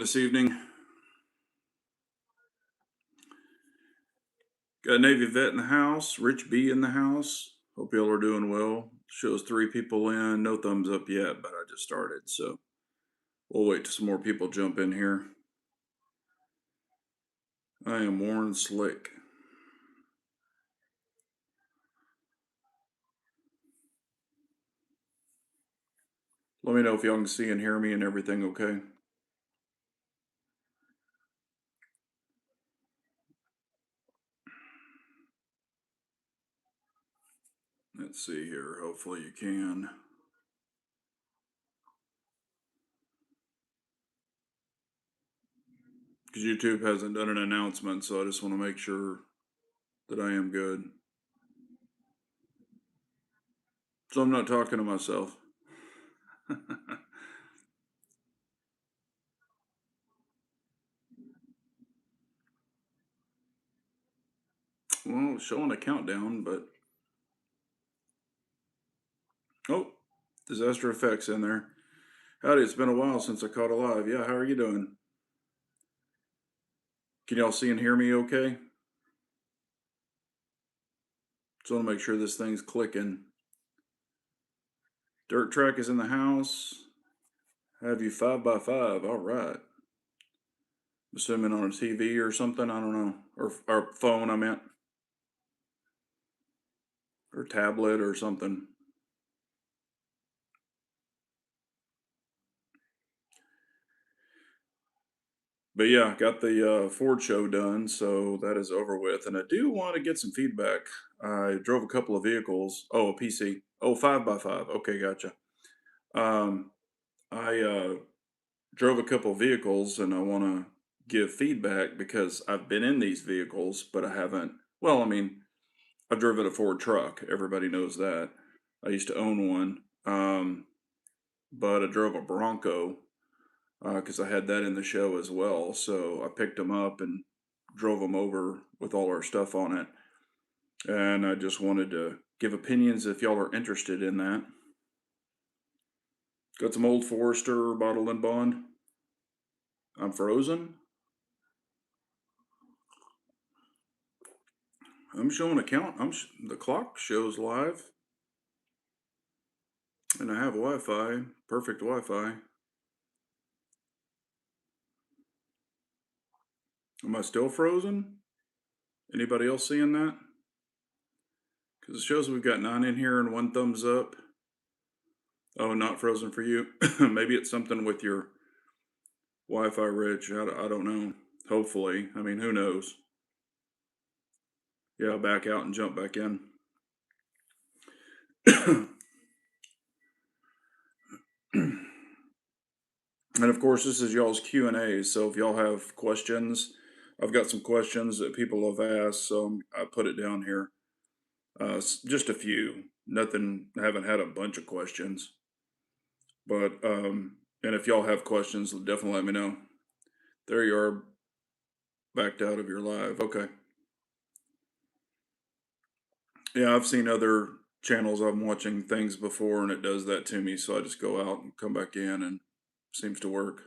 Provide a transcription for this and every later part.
This evening. Got a Navy vet in the house, Rich B in the house. Hope y'all are doing well. Shows three people in, no thumbs up yet, but I just started, so we'll wait till some more people jump in here. I am Warren Slick. Let me know if y'all can see and hear me and everything okay. Let's see here. Hopefully you can. Because YouTube hasn't done an announcement, so I just want to make sure that I am good. So I'm not talking to myself. Well, showing a countdown, but oh, disaster effects in there. Howdy, it's been a while since I caught a live. Yeah, how are you doing? Can y'all see and hear me okay? Just want to make sure this thing's clicking. Dirt track is in the house. Have you 5x5? All right. Assuming on a TV or something. I don't know. Or phone, I meant. Or tablet or something. But yeah, got the Ford show done, so that is over with. And I do want to get some feedback. I drove a couple of vehicles. Oh, a PC. Oh, 5x5. Okay, gotcha. Um, I drove a couple vehicles and I want to give feedback because I've been in these vehicles, but I haven't. Well, I mean, I've driven a Ford truck. Everybody knows that. I used to own one, but I drove a Bronco because I had that in the show as well. So I picked them up and drove them over with all our stuff on it. And I just wanted to give opinions if y'all are interested in that. Got some old Forester bottled and bond. I'm frozen. I'm showing a count. The clock shows live, and I have Wi-Fi. Perfect Wi-Fi. Am I still frozen? Anybody else seeing that? Because it shows we've got 9 in here and 1 thumbs up. Oh, not frozen for you. Maybe it's something with your Wi-Fi, Rich. I don't know. Hopefully. I mean, who knows? Yeah, back out and jump back in. And of course, this is y'all's Q&A. So if y'all have questions, I've got some questions that people have asked, so I put it down here. Just a few. Nothing. I haven't had a bunch of questions, but and if y'all have questions, definitely let me know. There you are, backed out of your live. Okay. Yeah, I've seen other channels I'm watching things before, and it does that to me. So I just go out and come back in, and seems to work.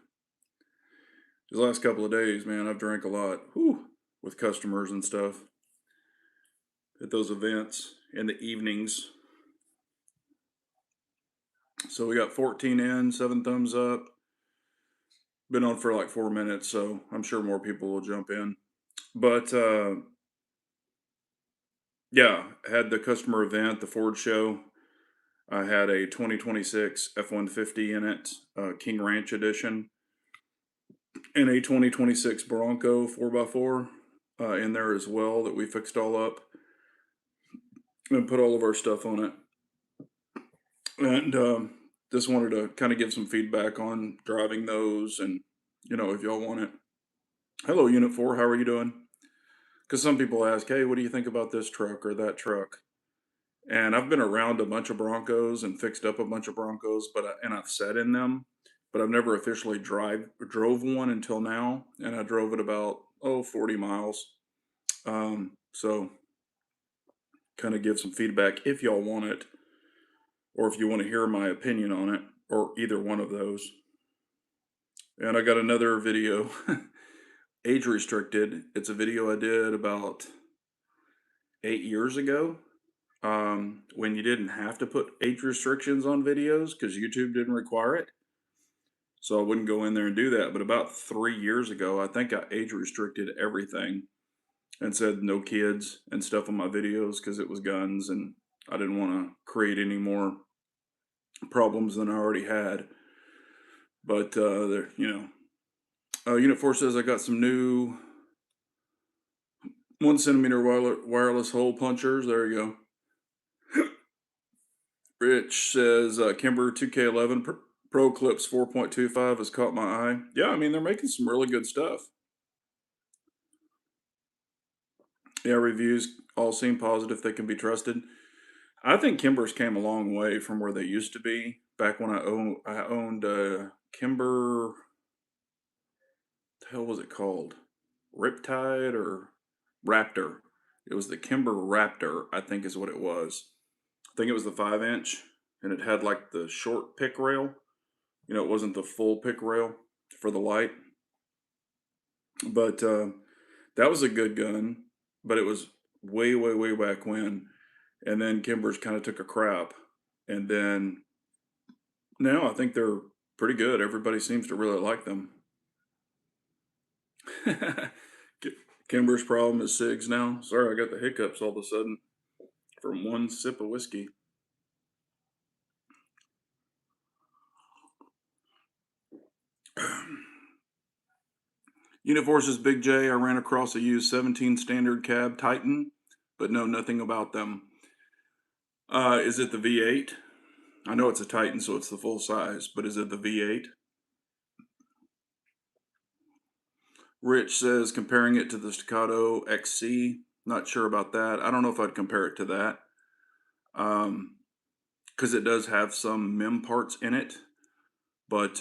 These last couple of days, man, I've drank a lot. Whew, with customers and stuff at those events in the evenings. So we got 14 in, 7 thumbs up. Been on for like 4 minutes, so I'm sure more people will jump in. But yeah, had the customer event, the Ford show. I had a 2026 F-150 in it, King Ranch edition, and a 2026 Bronco 4x4 in there as well that we fixed all up and put all of our stuff on it. And just wanted to kind of give some feedback on driving those, and if y'all want it. Hello, Unit 4, how are you doing? Because some people ask, hey, what do you think about this truck or that truck? And I've been around a bunch of Broncos and fixed up a bunch of Broncos, and I've sat in them, but I've never officially drove one until now, and I drove it about 40 miles. So kind of give some feedback if y'all want it, or if you want to hear my opinion on it, or either one of those. And I got another video, age restricted. It's a video I did about 8 years ago, when you didn't have to put age restrictions on videos because YouTube didn't require it. So I wouldn't go in there and do that. But about 3 years ago, I think I age restricted everything and said no kids and stuff on my videos because it was guns and I didn't want to create any more problems than I already had. But there, Unit 4 says I got some new 1 centimeter wireless hole punchers. There you go. Rich says Kimber 2K11 Pro Clips 4.25 has caught my eye. Yeah, I mean, they're making some really good stuff. Yeah, reviews all seem positive. They can be trusted. I think Kimber's came a long way from where they used to be. Back when I owned Kimber, the hell was it called? Riptide or Raptor? It was the Kimber Raptor, I think is what it was. I think it was the 5 inch, and it had like the short pick rail. It wasn't the full pick rail for the light, but that was a good gun. But it was way, way, way back when. And then Kimber's kind of took a crap, and then now I think they're pretty good. Everybody seems to really like them. Kimber's problem is SIGs now. Sorry, I got the hiccups all of a sudden from one sip of whiskey. Unit Forces Big J, I ran across a used 17 standard cab Titan, but know nothing about them. Is it the V8? I know it's a Titan, so it's the full size, but is it the V8? Rich says comparing it to the Staccato XC. Not sure about that. I don't know if I'd compare it to that. Because it does have some MIM parts in it. But,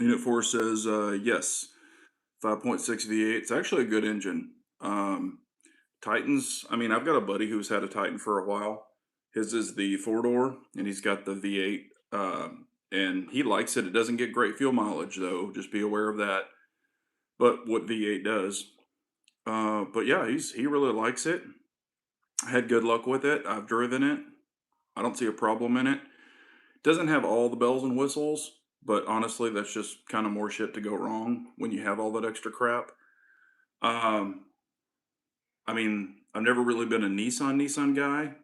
Unit 4 says, yes, 5.6 V8. It's actually a good engine. Titans, I mean, I've got a buddy who's had a Titan for a while. His is the 4-door, and he's got the V8, and he likes it. It doesn't get great fuel mileage, though. Just be aware of that. But what V8 does. But yeah, he really likes it. Had good luck with it. I've driven it. I don't see a problem in it. Doesn't have all the bells and whistles, but honestly, that's just kind of more shit to go wrong when you have all that extra crap. I mean, I've never really been a Nissan guy,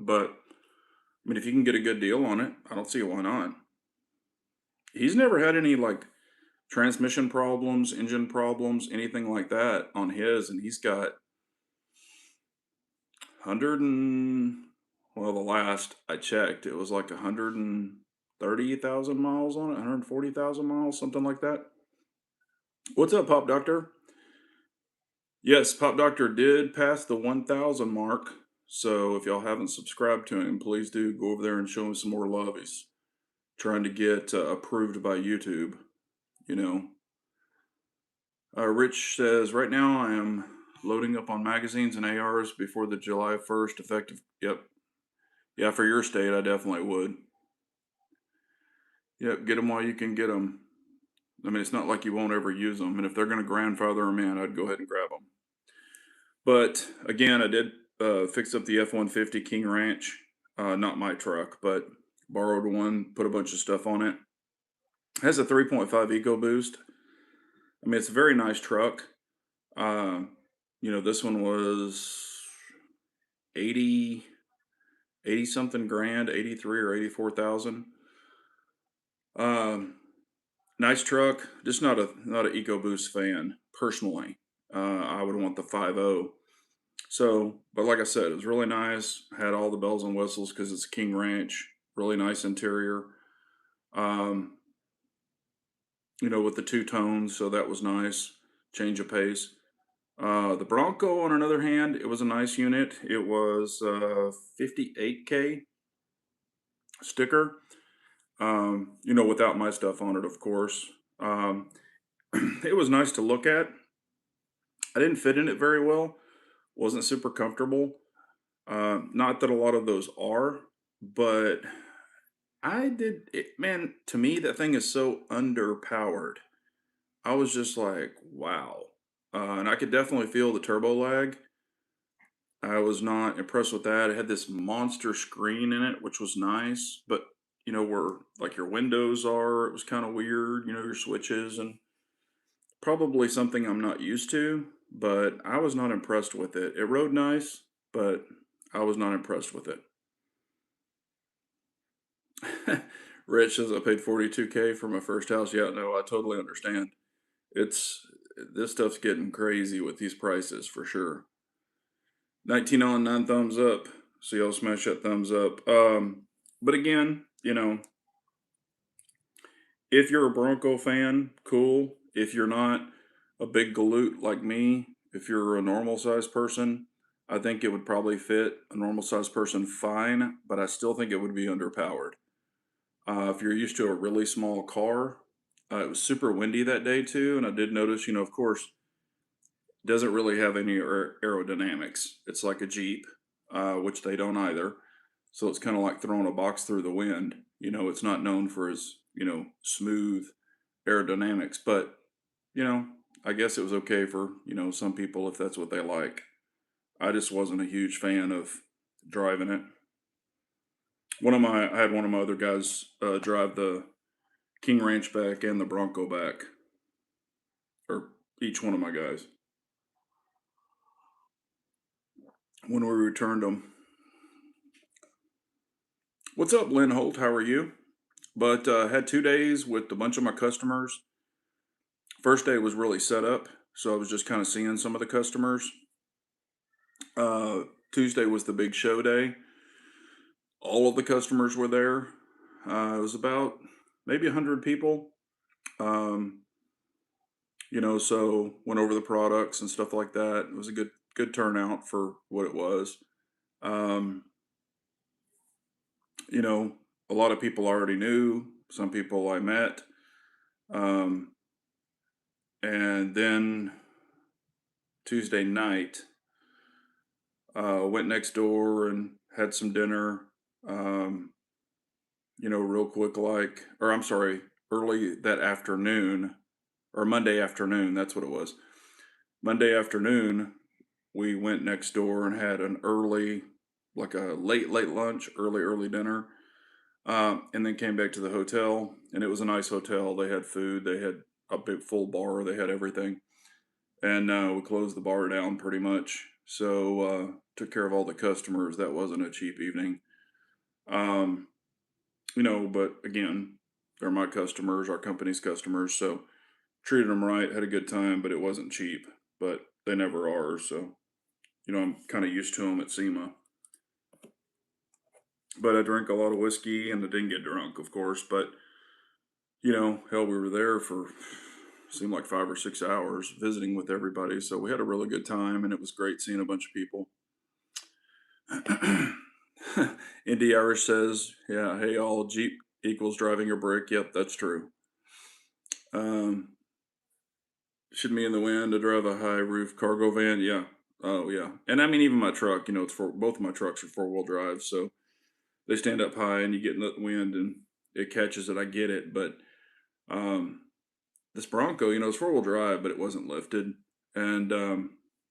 but I mean, if you can get a good deal on it, I don't see why not. He's never had any like transmission problems, engine problems, anything like that on his, and he's got 100 and well, the last I checked, it was like 130,000 miles on it, 140,000 miles, something like that. What's up, Pop Doctor? Yes, Pop Doctor did pass the 1,000 mark. So if y'all haven't subscribed to him, please do go over there and show him some more love. He's trying to get approved by YouTube, you know. Rich says, right now I am loading up on magazines and ARs before the July 1st effective. Yep. Yeah, for your state, I definitely would. Yep, get them while you can get them. I mean, it's not like you won't ever use them. And if they're going to grandfather them in, I'd go ahead and grab them. But again, I did fix up the F-150 King Ranch. Not my truck, but borrowed one, put a bunch of stuff on it. Has a 3.5 EcoBoost. I mean, it's a very nice truck. This one was 80 something grand, 83 or 84,000. Nice truck, just not an EcoBoost fan personally. I would want the 5.0. So, but like I said, it was really nice. Had all the bells and whistles because it's a King Ranch. Really nice interior. With the two tones, so that was nice. Change of pace. The Bronco, on another hand, it was a nice unit. It was 58K sticker. Without my stuff on it, of course. It was nice to look at. I didn't fit in it very well. Wasn't super comfortable. Not that a lot of those are, but I did it, man. To me, that thing is so underpowered. I was just like, wow. And I could definitely feel the turbo lag. I was not impressed with that. It had this monster screen in it, which was nice, but where like your windows are, it was kind of weird. Your switches and probably something I'm not used to. But I was not impressed with it. It rode nice, but I was not impressed with it. Rich says I paid 42K for my first house. Yeah, no, I totally understand. It's this stuff's getting crazy with these prices for sure. 19 on 9 thumbs up. So y'all smash that thumbs up. But again, if you're a Bronco fan, cool. If you're not a big galoot like me, if you're a normal sized person, I think it would probably fit a normal sized person fine, but I still think it would be underpowered. If you're used to a really small car, it was super windy that day too, and I did notice, of course, doesn't really have any aerodynamics. It's like a Jeep, which they don't either. So it's kind of like throwing a box through the wind. It's not known for its, smooth aerodynamics, but, you know, I guess it was okay for, some people if that's what they like. I just wasn't a huge fan of driving it. I had one of my other guys drive the King Ranch back and the Bronco back, or each one of my guys when we returned them. What's up, Lynn Holt? How are you? But had 2 days with a bunch of my customers. First day was really set up, so I was just kind of seeing some of the customers. Uh, Tuesday was the big show day. All of the customers were there. It was about maybe 100 people. Um, so went over the products and stuff like that. It was a good turnout for what it was. Um, you know, a lot of people already knew. Some people I met. Um, and then Tuesday night, went next door and had some dinner. Um, real quick, or I'm sorry, early that afternoon, or Monday afternoon, that's what it was. Monday afternoon, we went next door and had an early, like a late lunch, early dinner, and then came back to the hotel. And it was a nice hotel. They had food, they had a big full bar, they had everything. And we closed the bar down pretty much. So took care of all the customers. That wasn't a cheap evening. Um, but again, they're my customers, our company's customers. So treated them right, had a good time, but it wasn't cheap. But they never are. So, I'm kind of used to them at SEMA. But I drank a lot of whiskey and I didn't get drunk, of course. But, hell, we were there for seemed like 5 or 6 hours visiting with everybody. So we had a really good time and it was great seeing a bunch of people. Indy Irish says, yeah, hey, all Jeep equals driving a brick. Yep, that's true. Um, should be in the wind to drive a high roof cargo van. Yeah. Oh, yeah. And I mean, even my truck, it's for both of my trucks are 4-wheel drive. So they stand up high and you get in the wind and it catches it. I get it. But um, this Bronco, it's 4-wheel drive, but it wasn't lifted. And,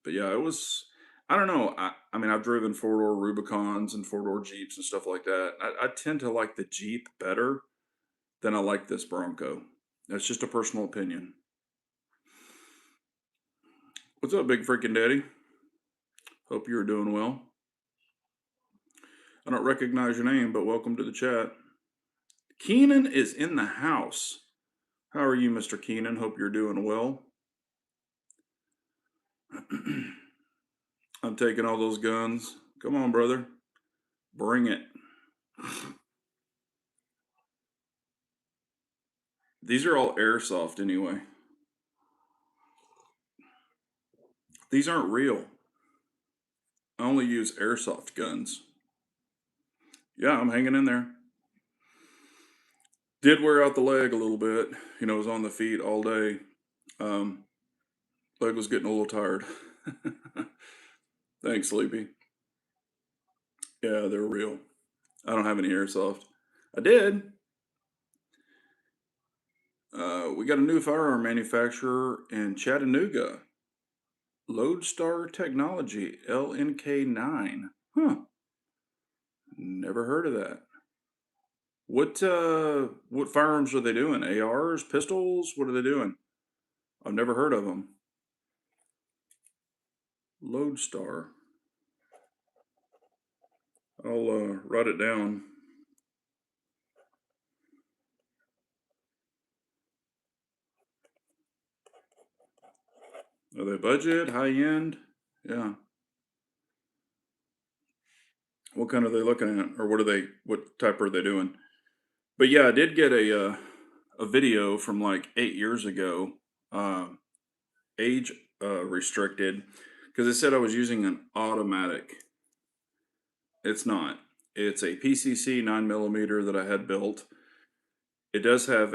but yeah, it was, I don't know. I mean, I've driven 4-door Rubicons and 4-door Jeeps and stuff like that. I tend to like the Jeep better than I like this Bronco. That's just a personal opinion. What's up, big freaking daddy? Hope you're doing well. I don't recognize your name, but welcome to the chat. Keenan is in the house. How are you, Mr. Keenan? Hope you're doing well. I'm taking all those guns. Come on, brother. Bring it. These are all airsoft anyway. These aren't real. I only use airsoft guns. Yeah, I'm hanging in there. Did wear out the leg a little bit. Was on the feet all day. Leg was getting a little tired. Thanks, Sleepy. Yeah, they're real. I don't have any airsoft. I did. We got a new firearm manufacturer in Chattanooga, Lodestar Technology, LNK9. Huh. Never heard of that. What firearms are they doing? ARs, pistols? What are they doing? I've never heard of them. Lodestar. I'll write it down. Are they budget, high end? Yeah. What kind are they looking at, or what type are they doing? But yeah, I did get a video from like 8 years ago, uh, age restricted, because it said I was using an automatic. It's not. It's a PCC 9mm that I had built. It does have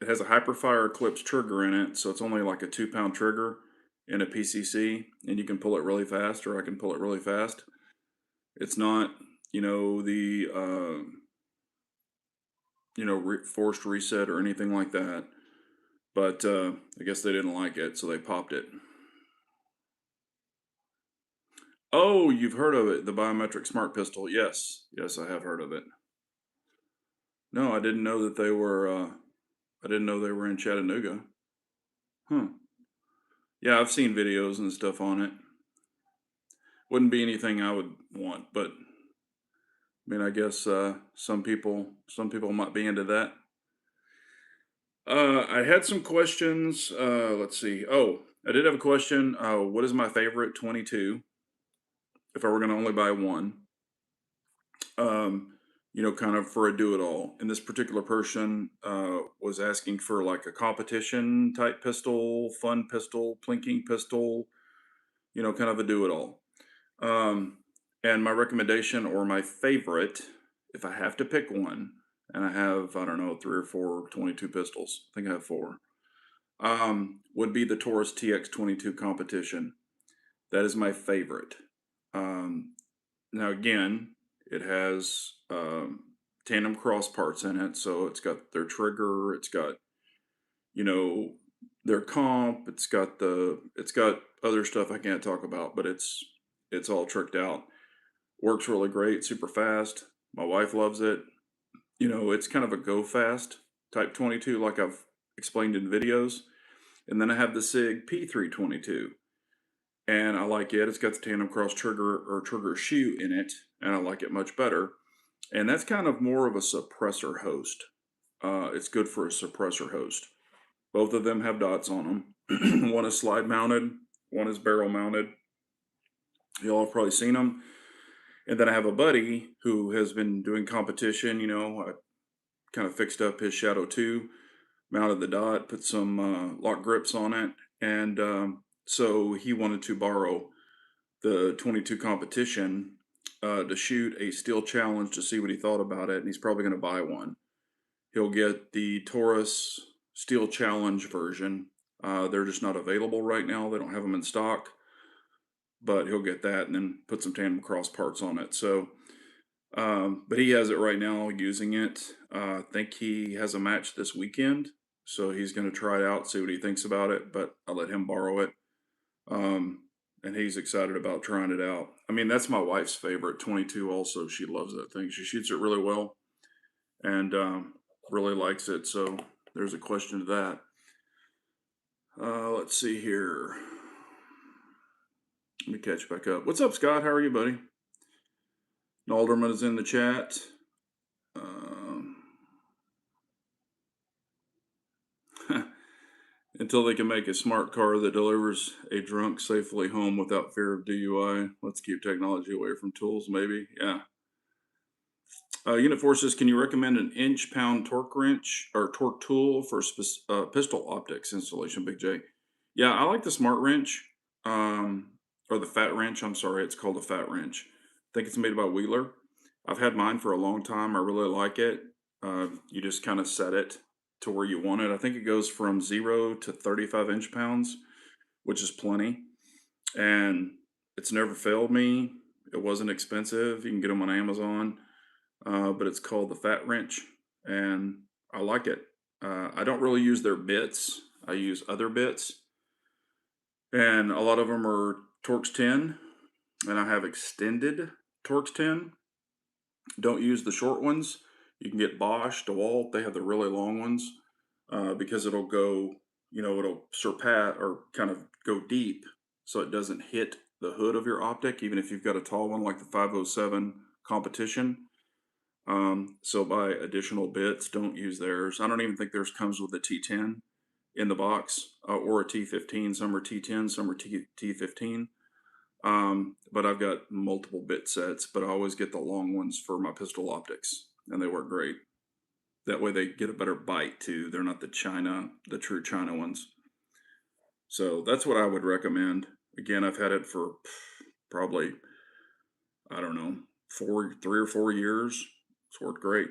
it has a Hyperfire Eclipse trigger in it, so it's only like a 2 pound trigger in a PCC, and you can pull it really fast, or I can pull it really fast. It's not, the forced reset or anything like that. But I guess they didn't like it, so they popped it. Oh, you've heard of it, the biometric smart pistol? Yes, yes, I have heard of it. No, I didn't know that they were. I didn't know they were in Chattanooga. Huh. Yeah, I've seen videos and stuff on it. Wouldn't be anything I would want, but I mean, I guess some people might be into that. I had some questions. Let's see. Oh, I did have a question. What is my favorite 22? If I were going to only buy one, um, kind of for a do-it-all. And this particular person was asking for like a competition type pistol, fun pistol, plinking pistol, kind of a do-it-all. Um, and my recommendation or my favorite, if I have to pick one, and I have, I don't know, three or four 22 pistols. I think I have four. Would be the Taurus TX22 competition. That is my favorite. Um, Now again, it has tandem cross parts in it, so it's got their trigger, it's got you know their comp, it's got other stuff I can't talk about, but it's all tricked out. Works really great, super fast. My wife loves it. It's kind of a go fast type 22, like I've explained in videos. And then I have the Sig P322, and I like it. It's got the tandem cross trigger or trigger shoe in it, and I like it much better. And that's kind of more of a suppressor host. It's good for a suppressor host. Both of them have dots on them. One is slide mounted, one is barrel mounted. Y'all have probably seen them. And then I have a buddy who has been doing competition. I kind of fixed up his Shadow 2, mounted the dot, put some lock grips on it. And so he wanted to borrow the 22 competition to shoot a steel challenge to see what he thought about it. And he's probably going to buy one. He'll get the Taurus Steel Challenge version. They're just not available right now. They don't have them in stock, but he'll get that and then put some tandem cross parts on it. So, but he has it right now using it. I think he has a match this weekend, so he's going to try it out, see what he thinks about it. But I'll let him borrow it, and he's excited about trying it out. I mean, that's my wife's favorite 22. Also, she loves that thing. She shoots it really well, and really likes it. So there's a question to that. Let's see here. Let me catch back up. What's up, Scott? How are you, buddy? Alderman is in the chat. Um, Until they can make a smart car that delivers a drunk safely home without fear of DUI. Let's keep technology away from tools, maybe. Yeah. Unit Forces, can you recommend an inch-pound torque wrench or torque tool for pistol optics installation, Big J? Yeah, I like the smart wrench, or the fat wrench. I'm sorry, it's called a fat wrench. I think it's made by Wheeler. I've had mine for a long time. I really like it. You just kind of set it to where you want it. I think it goes from 0 to 35 inch-pounds, which is plenty. And it's never failed me. It wasn't expensive. You can get them on Amazon, but it's called the Fat Wrench, and I like it. I don't really use their bits. I use other bits, and a lot of them are Torx 10, and I have extended Torx 10. Don't use the short ones. You can get Bosch, DeWalt. They have the really long ones because it'll go, it'll surpass or kind of go deep so it doesn't hit the hood of your optic, even if you've got a tall one like the 507 competition. So buy additional bits. Don't use theirs. I don't even think theirs comes with a T10 in the box or a T15. Some are T10, some are T15. But I've got multiple bit sets, but I always get the long ones for my pistol optics, and they work great. That way they get a better bite too. They're not the true China ones. So that's what I would recommend. Again, I've had it for probably, I don't know, 3 or 4 years. It's worked great.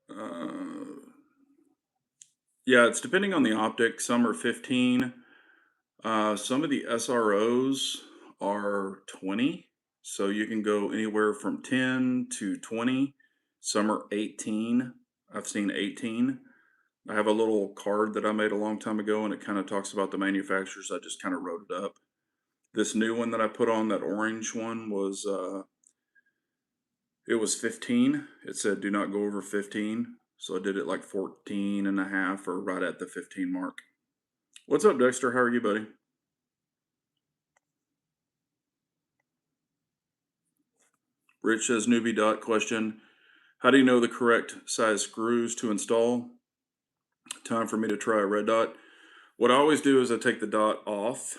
Uh, yeah, it's depending on the optic. Some are 15. Some of the SROs are 20. So you can go anywhere from 10 to 20. Some are 18. I've seen 18. I have a little card that I made a long time ago, and it kind of talks about the manufacturers. I just kind of wrote it up. This new one that I put on, that orange one, it was 15. It said do not go over 15. So I did it like 14 and a half or right at the 15 mark. What's up, Dexter? How are you, buddy? Rich says newbie dot question. How do you know the correct size screws to install? Time for me to try a red dot. What I always do is I take the dot off.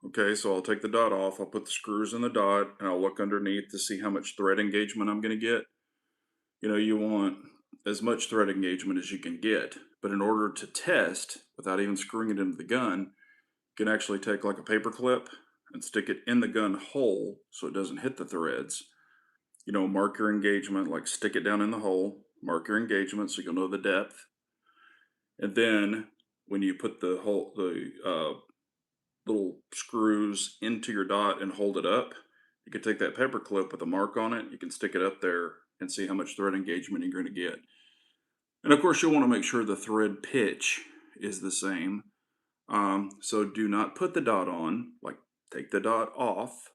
Okay, so I'll take the dot off, I'll put the screws in the dot, and I'll look underneath to see how much thread engagement I'm going to get. You want as much thread engagement as you can get, but in order to test without even screwing it into the gun, you can actually take like a paper clip and stick it in the gun hole so it doesn't hit the threads. Mark your engagement, like stick it down in the hole, mark your engagement so you'll know the depth. And then when you put the little screws into your dot and hold it up, you can take that paper clip with a mark on it, you can stick it up there and see how much thread engagement you're going to get. And of course, you'll want to make sure the thread pitch is the same. So do not put the dot on, like take the dot off,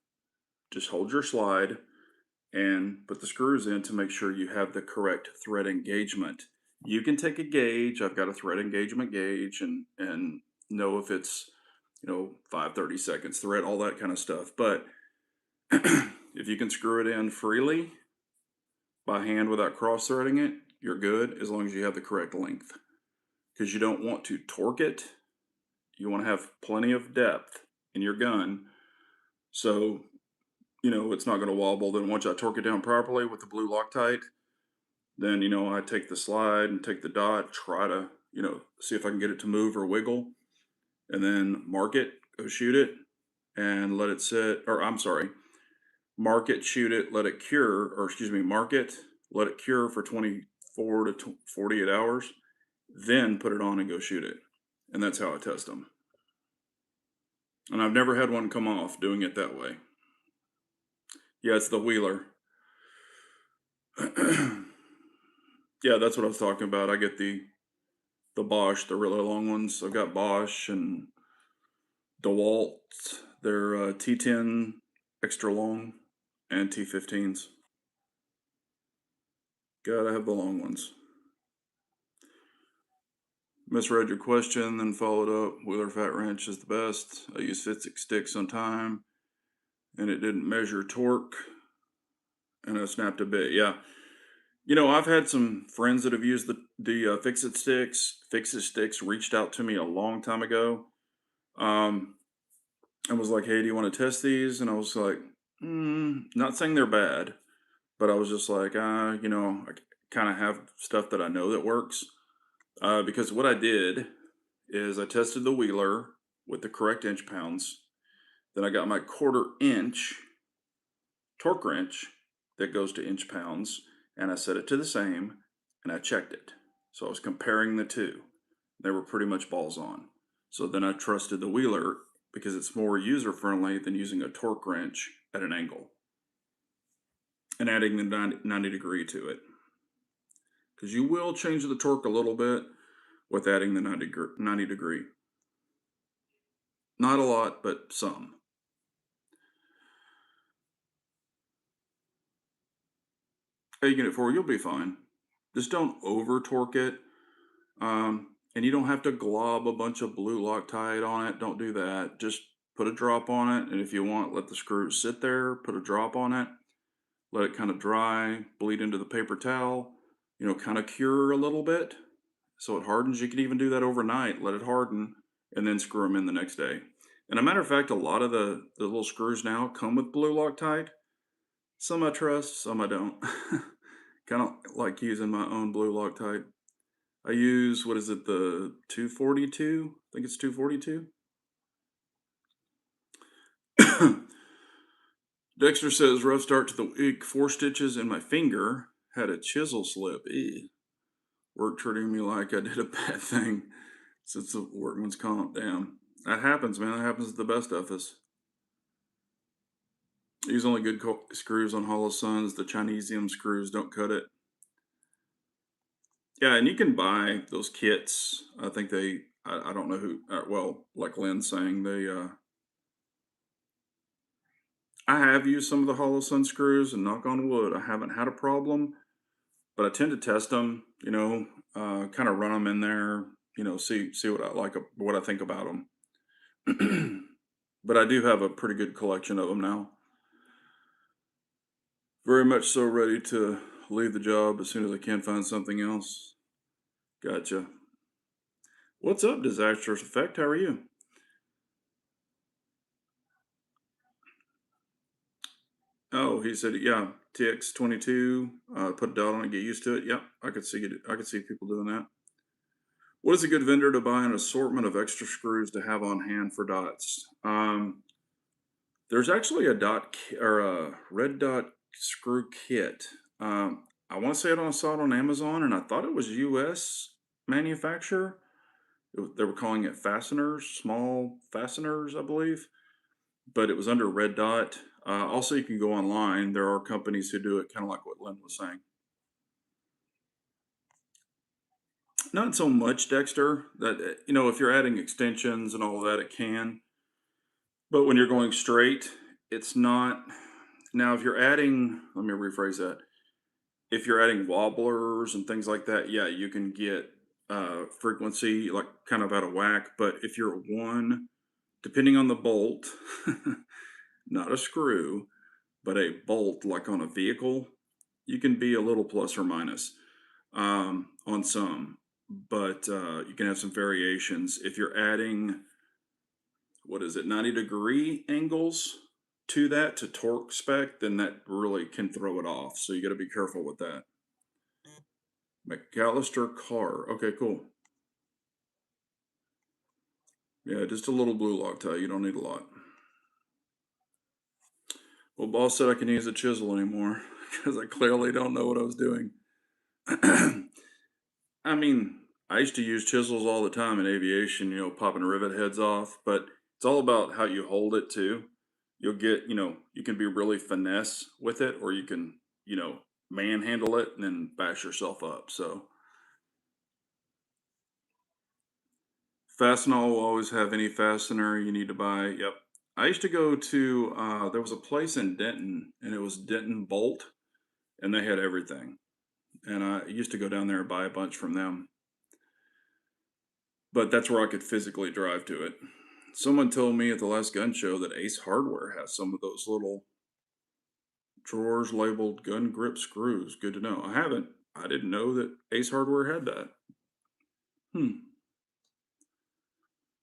just hold your slide and put the screws in to make sure you have the correct thread engagement. You can take a gauge. I've got a thread engagement gauge and know if it's 5/32 thread, all that kind of stuff. But if you can screw it in freely by hand without cross threading it, you're good as long as you have the correct length. Because you don't want to torque it. You want to have plenty of depth in your gun. So, it's not going to wobble. Then once I torque it down properly with the blue Loctite, then, I take the slide and take the dot, try to, see if I can get it to move or wiggle, and then mark it, go shoot it, and let it sit. Or I'm sorry, mark it, shoot it, let it cure, or excuse me, mark it, let it cure for 24 to 48 hours, then put it on and go shoot it. And that's how I test them. And I've never had one come off doing it that way. Yeah, it's the Wheeler. Yeah, that's what I was talking about. I get the Bosch, the really long ones. I've got Bosch and DeWalt. They're T10 extra long and T15s. Gotta have the long ones. Misread your question, then followed up. Wheeler Fat Wrench is the best. I use Fitzik sticks on time, and it didn't measure torque, and I snapped a bit. Yeah, I've had some friends that have used the Fix-It sticks. Fix-It sticks reached out to me a long time ago. I was like, "Hey, do you want to test these?" And I was like, "Not saying they're bad, but I was just like, I kind of have stuff that I know that works." Because what I did is I tested the Wheeler with the correct inch pounds. Then I got my 1/4 inch torque wrench that goes to inch pounds, and I set it to the same, and I checked it. So I was comparing the two. They were pretty much balls on. So then I trusted the Wheeler because it's more user friendly than using a torque wrench at an angle and adding the 90 degree to it. Because you will change the torque a little bit with adding the 90 degree. Not a lot, but some. Taking it for, you'll be fine. Just don't over torque it. And you don't have to glob a bunch of blue Loctite on it. Don't do that. Just put a drop on it. And if you want, let the screws sit there, put a drop on it, let it kind of dry, bleed into the paper towel, kind of cure a little bit. So it hardens. You can even do that overnight, let it harden, and then screw them in the next day. And a matter of fact, a lot of the little screws now come with blue Loctite. Some I trust, some I don't. Kind of like using my own blue Loctite. I use, what is it, the 242? I think it's 242. Dexter says, rough start to the week. 4 stitches in my finger. Had a chisel slip. Ew. Work treating me like I did a bad thing. Since the workman's comp. Damn. That happens, man. That happens to the best of us. Use only good screws on Hollow Suns. The Chinesium screws don't cut it. Yeah, and you can buy those kits. I think I don't know who, well, like Lynn's saying, I have used some of the Hollow Sun screws, and knock on wood, I haven't had a problem, but I tend to test them, kind of run them in there, see what I like, what I think about them. But I do have a pretty good collection of them now. Very much so ready to leave the job as soon as I can find something else. Gotcha. What's up, Disastrous Effect? How are you? Oh, he said, yeah, TX22. Put a dot on it, get used to it. Yep, I could see it. I could see people doing that. What is a good vendor to buy an assortment of extra screws to have on hand for dots? There's actually a or a red dot screw kit. I want to say I saw it on Amazon, and I thought it was U.S. manufacturer. They were calling it fasteners, small fasteners, I believe, but it was under red dot. Also, you can go online. There are companies who do it, kind of like what Lynn was saying. Not so much, Dexter. That if you're adding extensions and all of that, it can. But when you're going straight, it's not. Now, if you're adding, let me rephrase that. If you're adding wobblers and things like that, yeah, you can get frequency like kind of out of whack. But if you're depending on the bolt, not a screw, but a bolt like on a vehicle, you can be a little plus or minus on some. But you can have some variations. If you're adding, what is it, 90 degree angles to that to torque spec, then that really can throw it off. So you got to be careful with that. McAllister car. Okay, cool. Yeah, just a little blue Loctite. You don't need a lot. Well, boss said I can use a chisel anymore because I clearly don't know what I was doing. I mean, I used to use chisels all the time in aviation, popping rivet heads off, but it's all about how you hold it too. You'll get, you can be really finesse with it, or you can, manhandle it and then bash yourself up. So, Fastenal will always have any fastener you need to buy. Yep. I used to go to, there was a place in Denton, and it was Denton Bolt, and they had everything. And I used to go down there and buy a bunch from them. But that's where I could physically drive to it. Someone told me at the last gun show that Ace Hardware has some of those little drawers labeled gun grip screws. Good to know. I didn't know that Ace Hardware had that. Hmm.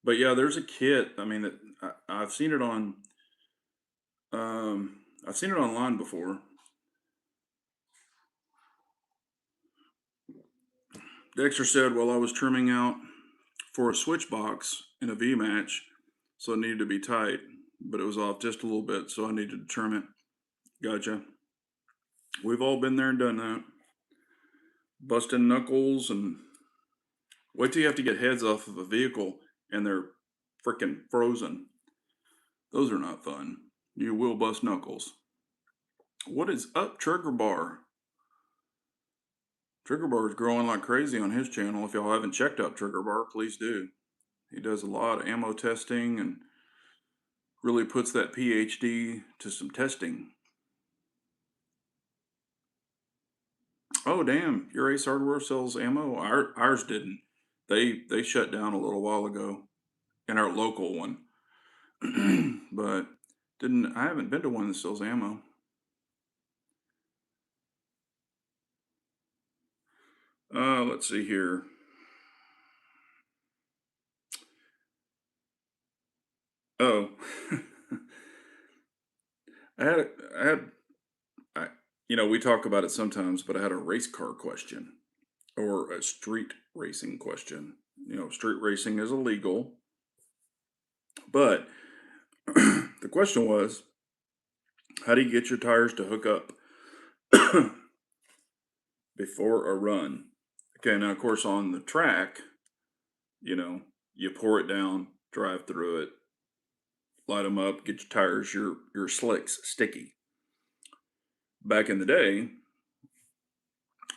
But yeah, there's a kit. I mean, that I've seen it on. I've seen it online before. Dexter said while I was trimming out for a switch box in a V match, so it needed to be tight, but it was off just a little bit, so I needed to trim it. Gotcha. We've all been there and done that. Busting knuckles, and wait till you have to get heads off of a vehicle and they're freaking frozen. Those are not fun. You will bust knuckles. What is up, Trigger Bar? Trigger Bar is growing like crazy on his channel. If y'all haven't checked out Trigger Bar, please do. He does a lot of ammo testing and really puts that PhD to some testing. Oh damn, your Ace Hardware sells ammo? Ours didn't. They shut down a little while ago in our local one. But didn't I haven't been to one that sells ammo. Let's see here. Oh, I had I had I we talk about it sometimes, but I had a race car question or a street racing question. Street racing is illegal, but the question was, how do you get your tires to hook up before a run? Okay, now of course on the track, you know, you pour it down, drive through it, light them up, get your tires, your slicks sticky. Back in the day,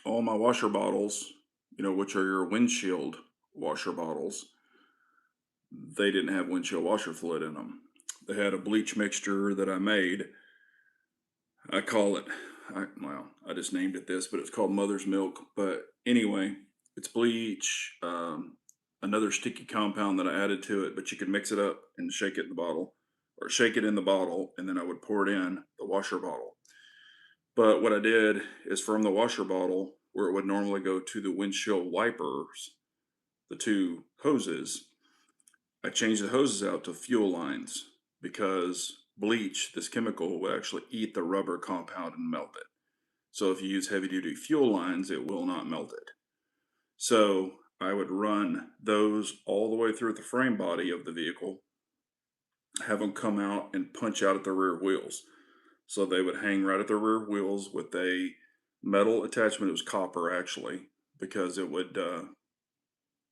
all my washer bottles, which are your windshield washer bottles, they didn't have windshield washer fluid in them. They had a bleach mixture that I made. I call it, I just named it this, but it's called Mother's Milk. But anyway, it's bleach, another sticky compound that I added to it, but you could mix it up and shake it in the bottle, or shake it in the bottle, and then I would pour it in the washer bottle. But what I did is from the washer bottle, where it would normally go to the windshield wipers, the two hoses, I changed the hoses out to fuel lines because bleach, this chemical, will actually eat the rubber compound and melt it. So if you use heavy duty fuel lines, it will not melt it. So I would run those all the way through the frame body of the vehicle, have them come out and punch out at the rear wheels. So they would hang right at the rear wheels with a metal attachment. It was copper actually, because it would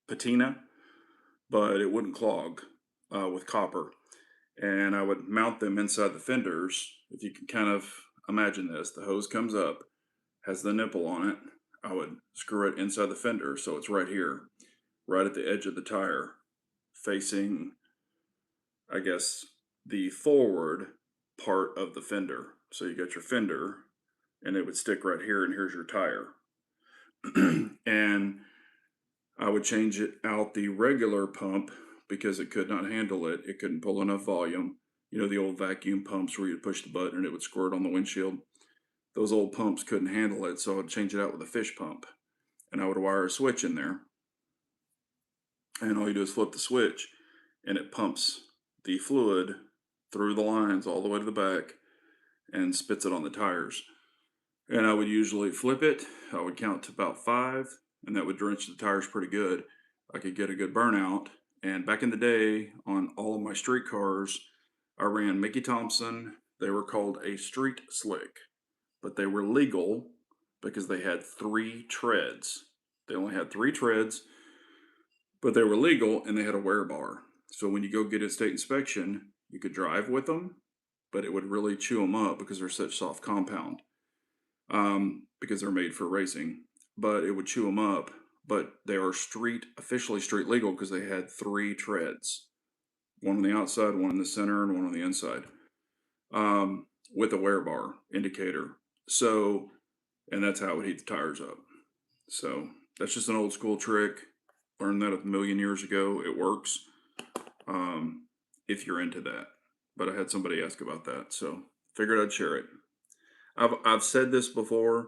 patina, but it wouldn't clog with copper. And I would mount them inside the fenders. If you can kind of imagine this, the hose comes up, has the nipple on it. I would screw it inside the fender, so it's right here, right at the edge of the tire, facing, I guess, the forward part of the fender. So you got your fender, and it would stick right here, and here's your tire. And I would change it out the regular pump because it could not handle it. It couldn't pull enough volume. The old vacuum pumps where you'd push the button and it would squirt on the windshield. Those old pumps couldn't handle it, so I'd change it out with a fish pump. And I would wire a switch in there. And all you do is flip the switch, and it pumps the fluid through the lines all the way to the back and spits it on the tires. And I would usually flip it. I would count to about 5, and that would drench the tires pretty good. I could get a good burnout. And back in the day, on all of my street cars, I ran Mickey Thompson. They were called a street slick, but they were legal because they had 3 treads. They only had 3 treads, but they were legal and they had a wear bar. So when you go get a state inspection, you could drive with them, but it would really chew them up because they're such soft compound. Because they're made for racing, but it would chew them up. But they are officially street legal because they had 3 treads, one on the outside, one in the center, and one on the inside, with a wear bar indicator. So, and that's how it would heat the tires up. So that's just an old school trick. Learned that a million years ago. It works if you're into that. But I had somebody ask about that, so figured I'd share it. I've said this before,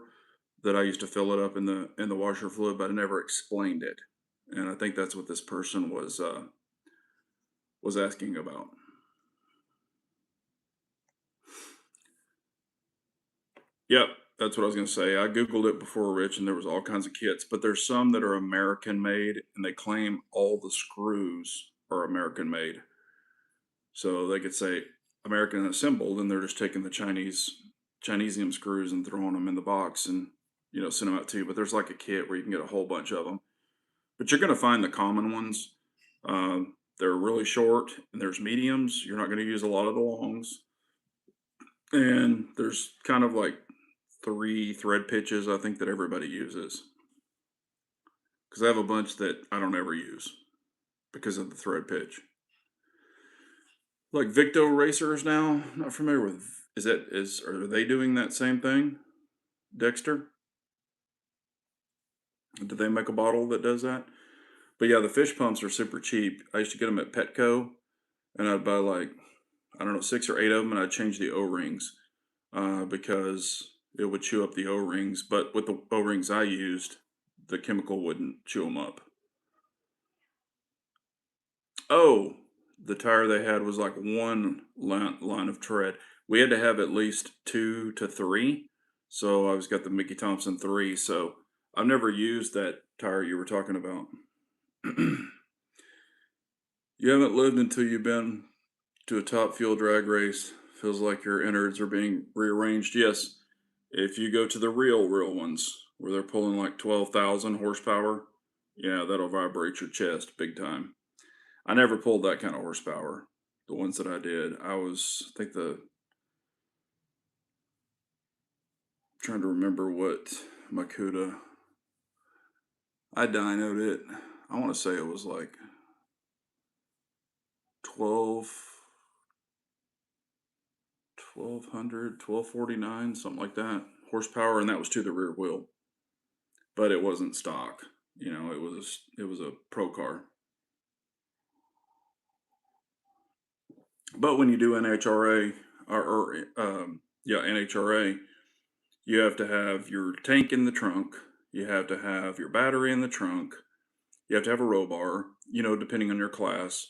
that I used to fill it up in the washer fluid, but I never explained it, and I think that's what this person was asking about. Yep, that's what I was going to say. I googled it before, Rich, and there was all kinds of kits, but there's some that are American made, and they claim all the screws are American made. So they could say American assembled, and they're just taking the Chinesium screws and throwing them in the box and send them out to you. But there's like a kit where you can get a whole bunch of them. But you're going to find the common ones. They're really short, and there's mediums. You're not going to use a lot of the longs. And there's kind of like three thread pitches I think that everybody uses. Because I have a bunch that I don't ever use because of the thread pitch. Like Victo racers now, not familiar with. Are they doing that same thing, Dexter? Do they make a bottle that does that? But yeah, the fish pumps are super cheap. I used to get them at Petco, and I'd buy like, I don't know, 6 or 8 of them, and I'd change the O rings because it would chew up the O rings. But with the O rings I used, the chemical wouldn't chew them up. Oh, the tire they had was like one line of tread. We had to have at least 2 to 3. So I was got the Mickey Thompson 3. So I've never used that tire you were talking about. You haven't lived until you've been to a top fuel drag race. Feels like your innards are being rearranged. Yes, if you go to the real ones where they're pulling like 12,000 horsepower, yeah, that'll vibrate your chest big time. I never pulled that kind of horsepower. The ones that I did, I think trying to remember what Makuta. I dynoed it. I want to say it was like 12, 1200, 1249, something like that horsepower, and that was to the rear wheel. But it wasn't stock. It was a pro car. But when you do NHRA or NHRA, you have to have your tank in the trunk. You have to have your battery in the trunk. You have to have a row bar, depending on your class.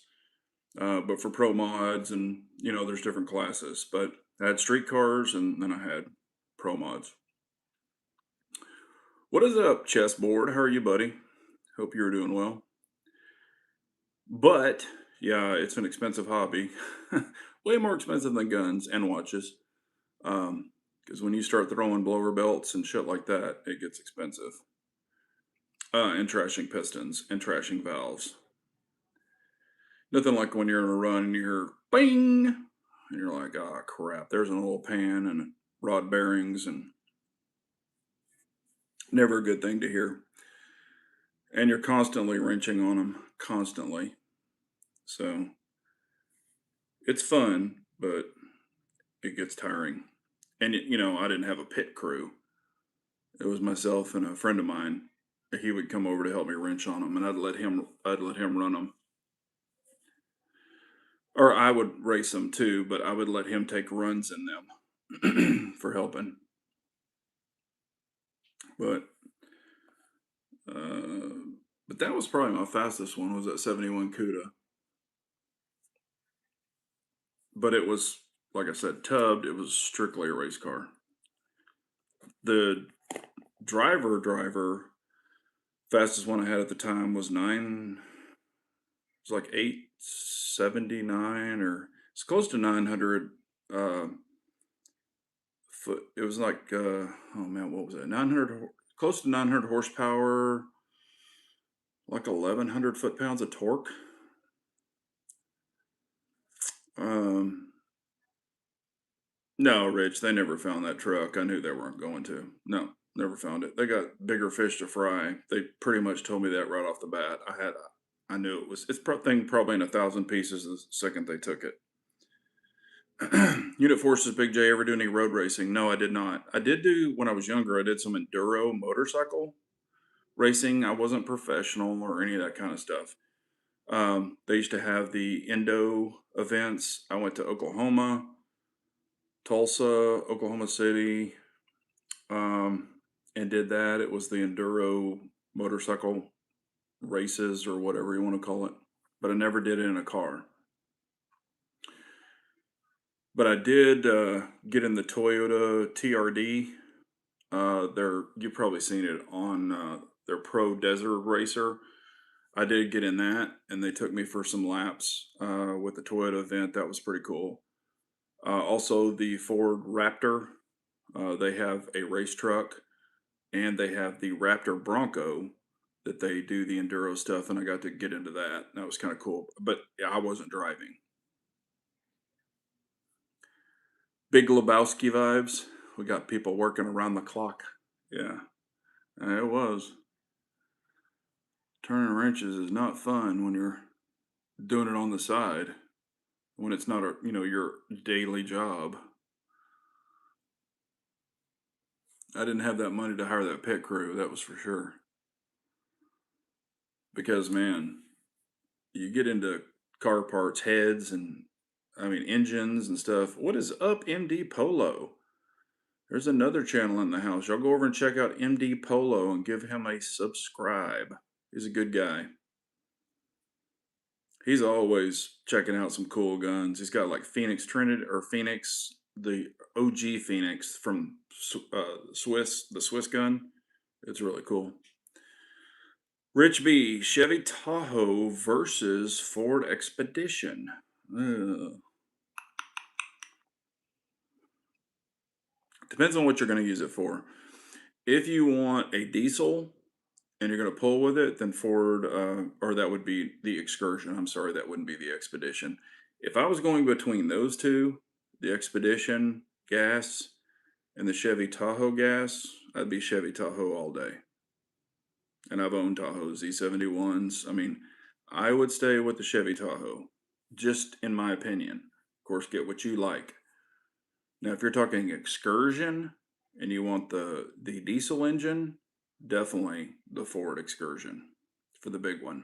But for pro mods and, there's different classes. But I had street cars and then I had pro mods. What is up, chessboard? How are you, buddy? Hope you're doing well. But yeah, it's an expensive hobby. Way more expensive than guns and watches. Because when you start throwing blower belts and shit like that, it gets expensive. And trashing pistons and trashing valves. Nothing like when you're in a run and you hear bing, and you're like, oh crap, there's an oil pan and rod bearings, and never a good thing to hear. And you're constantly wrenching on them, constantly. So it's fun, but it gets tiring. And I didn't have a pit crew. It was myself and a friend of mine. He would come over to help me wrench on them, and I'd let him run them. Or I would race them too, but I would let him take runs in them for helping. But uh, but that was probably my fastest one, was that 71 CUDA. But it was, like I said, tubbed. It was strictly a race car. The driver fastest one I had at the time was like 879, or it's close to 900 foot. It was like oh man, what was it? 900, close to 900 horsepower, like 1100 foot-pounds of torque. Um, no, Rich, they never found that truck. I knew they weren't going to. No, never found it. They got bigger fish to fry. They pretty much told me that right off the bat. I knew it was. Thing probably in 1,000 pieces the second they took it. Unit Forces, Big J, ever do any road racing? No, I did not. I did do, when I was younger, I did some enduro motorcycle racing. I wasn't professional or any of that kind of stuff. They used to have the Indo events. I went to Oklahoma, Tulsa, Oklahoma City, um, and did that. It was the enduro motorcycle races or whatever you want to call it. But I never did it in a car. But I did get in the Toyota TRD. You've probably seen it on their Pro Desert Racer. I did get in that, and they took me for some laps with the Toyota event. That was pretty cool. Also, the Ford Raptor. They have a race truck, and they have the Raptor Bronco that they do the enduro stuff, and I got to get into that. That was kind of cool. But yeah, I wasn't driving. Big Lebowski vibes. We got people working around the clock. Yeah, it was. Turning wrenches is not fun when you're doing it on the side, when it's not your daily job. I didn't have that money to hire that pit crew, that was for sure. Because man, you get into car parts, heads, and I mean engines and stuff. What is up, MD Polo? There's another channel in the house. Y'all go over and check out MD Polo and give him a subscribe. He's a good guy. He's always checking out some cool guns. He's got like Phoenix Trinity or Phoenix, the OG Phoenix from the Swiss gun. It's really cool. Rich B, Chevy Tahoe versus Ford Expedition. Ugh. Depends on what you're going to use it for. If you want a diesel and you're going to pull with it, then Ford, or that would be the Excursion. I'm sorry, that wouldn't be the Expedition. If I was going between those two, the Expedition gas and the Chevy Tahoe gas, I'd be Chevy Tahoe all day. And I've owned Tahoes, Z71s. I mean, I would stay with the Chevy Tahoe, just in my opinion. Of course, get what you like. Now, if you're talking Excursion and you want the diesel engine, definitely the Ford Excursion for the big one.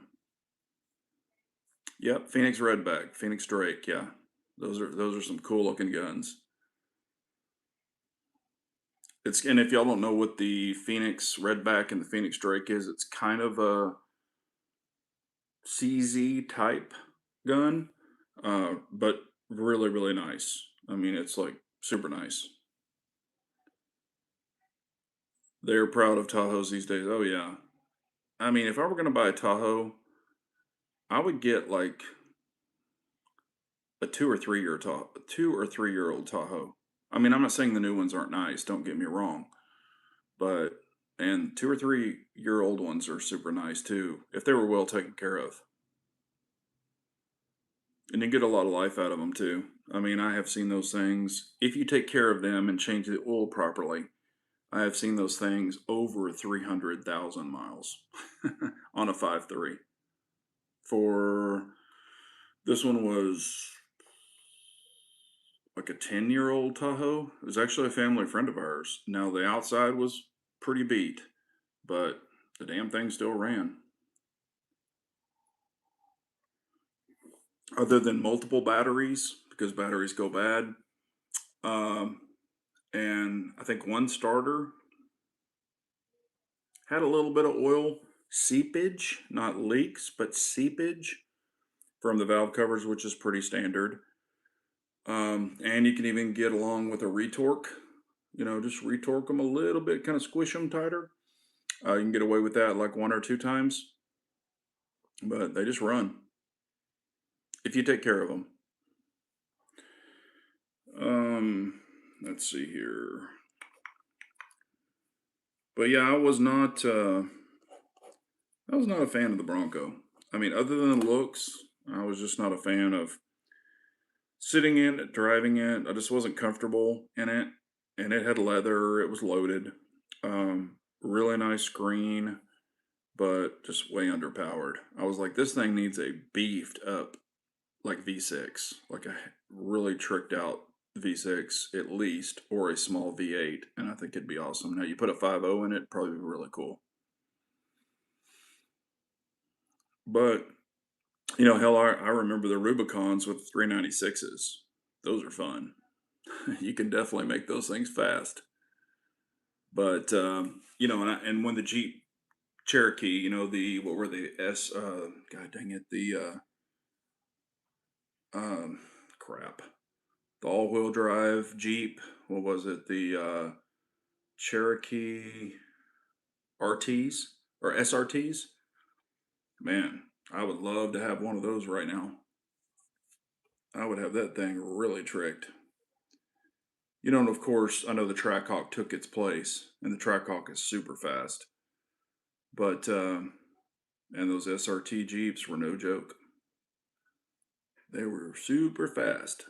Yep, Phoenix Redback, Phoenix Drake, yeah. Those are some cool looking guns. And if y'all don't know what the Phoenix Redback and the Phoenix Drake is, it's kind of a CZ type gun, but really, really nice. I mean, it's like super nice. They're proud of Tahoes these days. Oh yeah. I mean, if I were gonna buy a Tahoe, I would get like a 2 or 3 year old Tahoe. I mean, I'm not saying the new ones aren't nice. Don't get me wrong, but and 2 or 3 year old ones are super nice too if they were well taken care of, and you get a lot of life out of them too. I mean, I have seen those things if you take care of them and change the oil properly. I have seen those things over 300,000 miles on a 5.3. For this one was like a 10-year-old Tahoe. It was actually a family friend of ours. Now, the outside was pretty beat, but the damn thing still ran. Other than multiple batteries, because batteries go bad, um, and I think one starter had a little bit of oil seepage, not leaks, but seepage from the valve covers, which is pretty standard. And you can even get along with a retorque, just retorque them a little bit, kind of squish them tighter. You can get away with that like 1 or 2 times, but they just run if you take care of them. Let's see here. But yeah, I was not a fan of the Bronco. I mean, other than the looks, I was just not a fan of sitting in it, driving it. I just wasn't comfortable in it. And it had leather, it was loaded. Really nice screen, but just way underpowered. I was like, this thing needs a beefed up like V6, like a really tricked out V6 at least, or a small V8, and I think it'd be awesome. Now you put a 5.0 in it, probably be really cool. But hell, I remember the Rubicons with 396s. Those are fun. You can definitely make those things fast. But and when the Jeep Cherokee, the what were the God dang it, the crap, the all-wheel drive Jeep. What was it? The Cherokee RTs or SRTs. Man, I would love to have one of those right now. I would have that thing really tricked. And of course, I know the Trackhawk took its place, and the Trackhawk is super fast. But And those SRT Jeeps were no joke. They were super fast.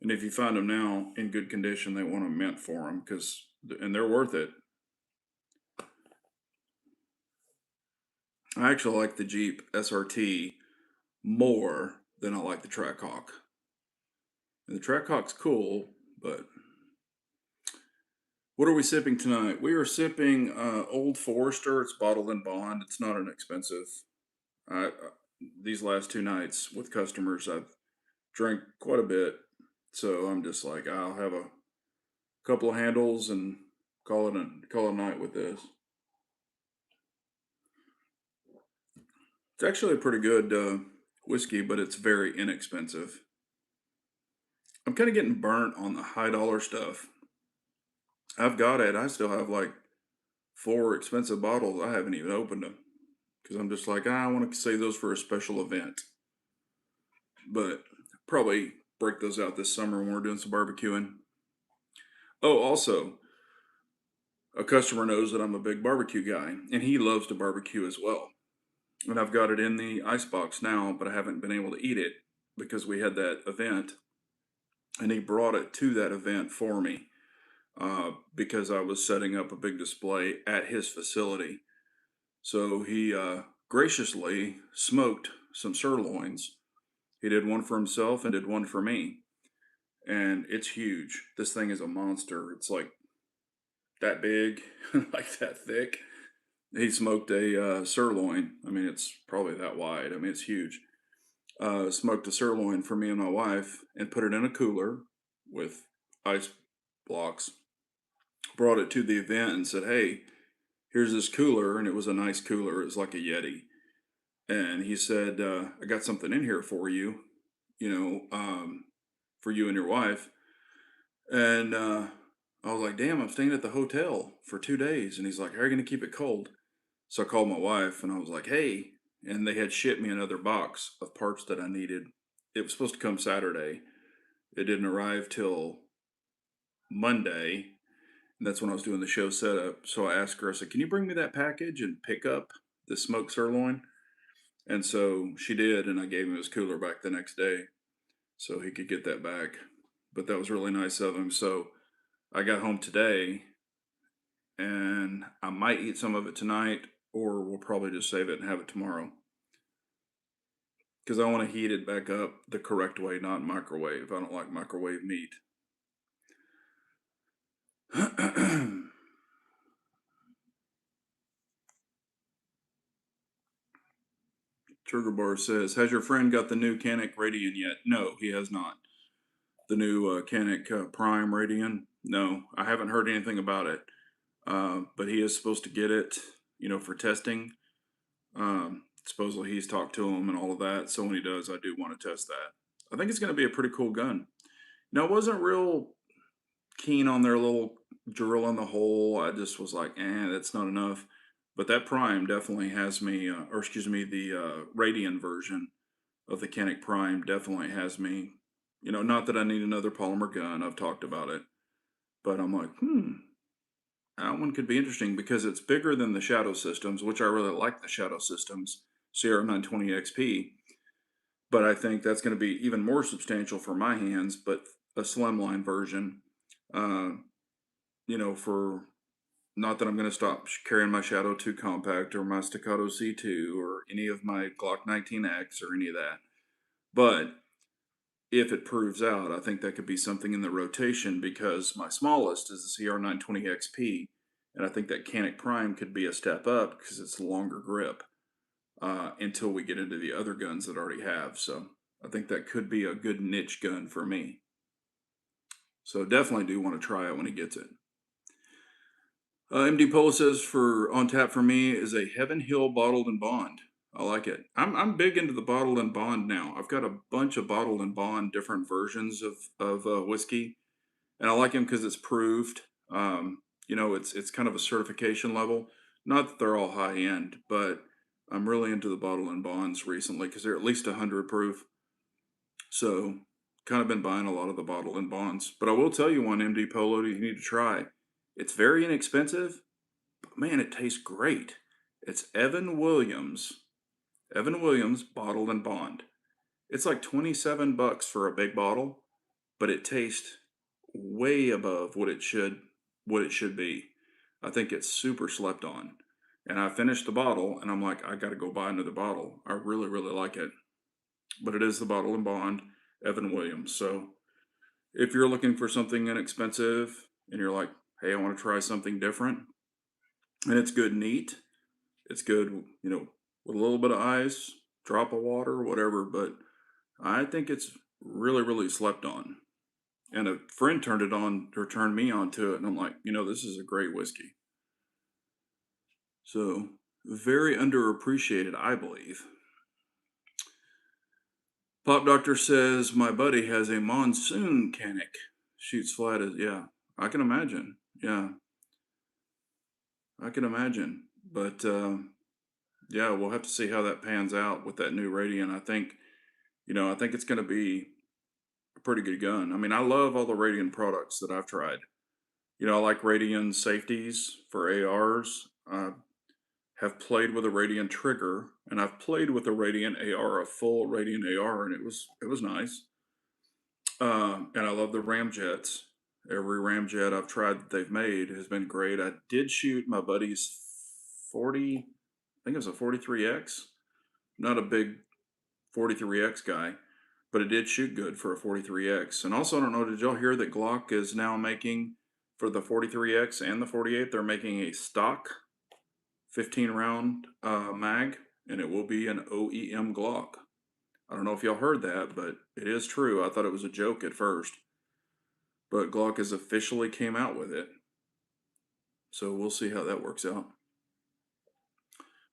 And if you find them now in good condition, they want a mint for them and they're worth it. I actually like the Jeep SRT more than I like the Trackhawk. And the Trackhawk's cool, but what are we sipping tonight? We are sipping Old Forester. It's bottled in bond. It's not inexpensive. These last 2 nights with customers, I've drank quite a bit, so I'm just like, I'll have a couple of handles and call it a night with this. It's actually a pretty good whiskey, but it's very inexpensive. I'm kind of getting burnt on the high dollar stuff. I've got it. I still have like 4 expensive bottles. I haven't even opened them because I'm just like, I want to save those for a special event. But probably break those out this summer when we're doing some barbecuing. Oh, also, a customer knows that I'm a big barbecue guy, and he loves to barbecue as well. And I've got it in the icebox now, but I haven't been able to eat it because we had that event, and he brought it to that event for me because I was setting up a big display at his facility. So he graciously smoked some sirloins. He did one for himself and did one for me. And it's huge. This thing is a monster. It's like that big, like that thick. He smoked a sirloin. I mean, it's probably that wide. I mean, it's huge. Smoked a sirloin for me and my wife and put it in a cooler with ice blocks. Brought it to the event and said, "Hey, here's this cooler." And it was a nice cooler. It was like a Yeti. And he said, "I got something in here for you, you know, for you and your wife." And I was like, "Damn, I'm staying at the hotel for 2 days." And he's like, "How are you going to keep it cold?" So I called my wife and I was like, "Hey," and they had shipped me another box of parts that I needed. It was supposed to come Saturday. It didn't arrive till Monday. And that's when I was doing the show setup. So I asked her, I said, "Can you bring me that package and pick up the smoked sirloin?" And so she did. And I gave him his cooler back the next day so he could get that back. But that was really nice of him. So I got home today and I might eat some of it tonight, or we'll probably just save it and have it tomorrow. Because I want to heat it back up the correct way, not microwave. I don't like microwave meat. Trigger Bar says, "Has your friend got the new Canic Radian yet?" No, he has not. The new Canic Prime Radian? No, I haven't heard anything about it. But he is supposed to get it, for testing. Supposedly he's talked to him and all of that. So when he does, I do want to test that. I think it's going to be a pretty cool gun. Now, I wasn't real keen on their little drill in the hole. I just was like, that's not enough. But that Prime definitely has me, or excuse me, the Radian version of the Canic Prime definitely has me. Not that I need another polymer gun. I've talked about it. But I'm like, that one could be interesting because it's bigger than the Shadow Systems, which I really like the Shadow Systems CR920XP. But I think that's going to be even more substantial for my hands, but a slimline version. Uh, for not that I'm going to stop carrying my Shadow 2 Compact or my Staccato C2 or any of my Glock 19X or any of that. But if it proves out, I think that could be something in the rotation because my smallest is the CR920XP, and I think that Canic Prime could be a step up because it's a longer grip until we get into the other guns that I already have. So I think that could be a good niche gun for me. So definitely do want to try it when he gets it. MD Polo says for on tap for me is a Heaven Hill bottled and bond. I like it. I'm big into the bottled and bond now. I've got a bunch of bottled and bond different versions of whiskey, and I like them because it's proved. It's kind of a certification level. Not that they're all high end, but I'm really into the bottled and bonds recently because they're at least 100 proof. So kind of been buying a lot of the bottled and bonds. But I will tell you one MD Polo you need to try. It's very inexpensive, but man, it tastes great. It's Evan Williams. Evan Williams Bottled and Bond. It's like 27 bucks for a big bottle, but it tastes way above what it should be. I think it's super slept on. And I finished the bottle and I'm like, I got to go buy another bottle. I really, really like it. But it is the Bottle and Bond Evan Williams. So if you're looking for something inexpensive and you're like, hey, I want to try something different, and it's good neat, it's good, with a little bit of ice, drop of water, whatever, but I think it's really, really slept on. And a friend turned it on or turned me on to it, and I'm like, this is a great whiskey. So very underappreciated, I believe. Pop Doctor says my buddy has a monsoon canic. Shoots flat as yeah. I can imagine. Yeah, I can imagine. But yeah, we'll have to see how that pans out with that new Radiant. I think it's going to be a pretty good gun. I mean, I love all the Radiant products that I've tried. I like Radiant safeties for ARs. I have played with a Radiant trigger, and I've played with a Radiant AR, a full Radiant AR, and it was nice. And I love the ramjets. Every ramjet I've tried that they've made has been great. I did shoot my buddy's 40, I think it was a 43X. Not a big 43X guy, but it did shoot good for a 43X. And also, I don't know, did y'all hear that Glock is now making for the 43X and the 48? They're making a stock 15 round mag, and it will be an OEM Glock. I don't know if y'all heard that, but it is true. I thought it was a joke at first, but Glock has officially came out with it. So we'll see how that works out.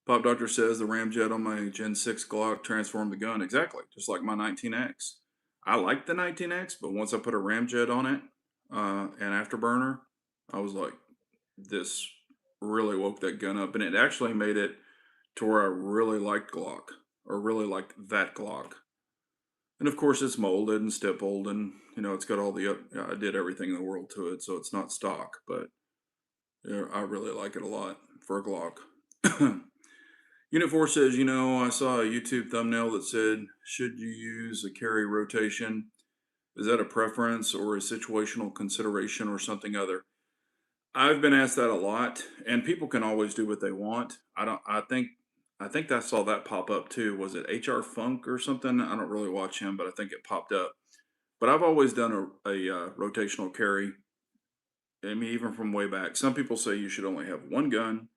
Pop Doctor says the ramjet on my Gen 6 Glock transformed the gun. Exactly, just like my 19X. I like the 19X, but once I put a ramjet on it, and afterburner, I was like, this really woke that gun up. And it actually made it to where I really liked Glock, or really liked that Glock. And of course, it's molded and stippled, and it's got all the. I did everything in the world to it, so it's not stock, but I really like it a lot for a Glock. Unit 4 says, I saw a YouTube thumbnail that said, should you use a carry rotation? Is that a preference or a situational consideration or something other? I've been asked that a lot, and people can always do what they want. I think I saw that pop up too. Was it HR Funk or something? I don't really watch him, but I think it popped up. But I've always done a rotational carry. I mean, even from way back. Some people say you should only have one gun,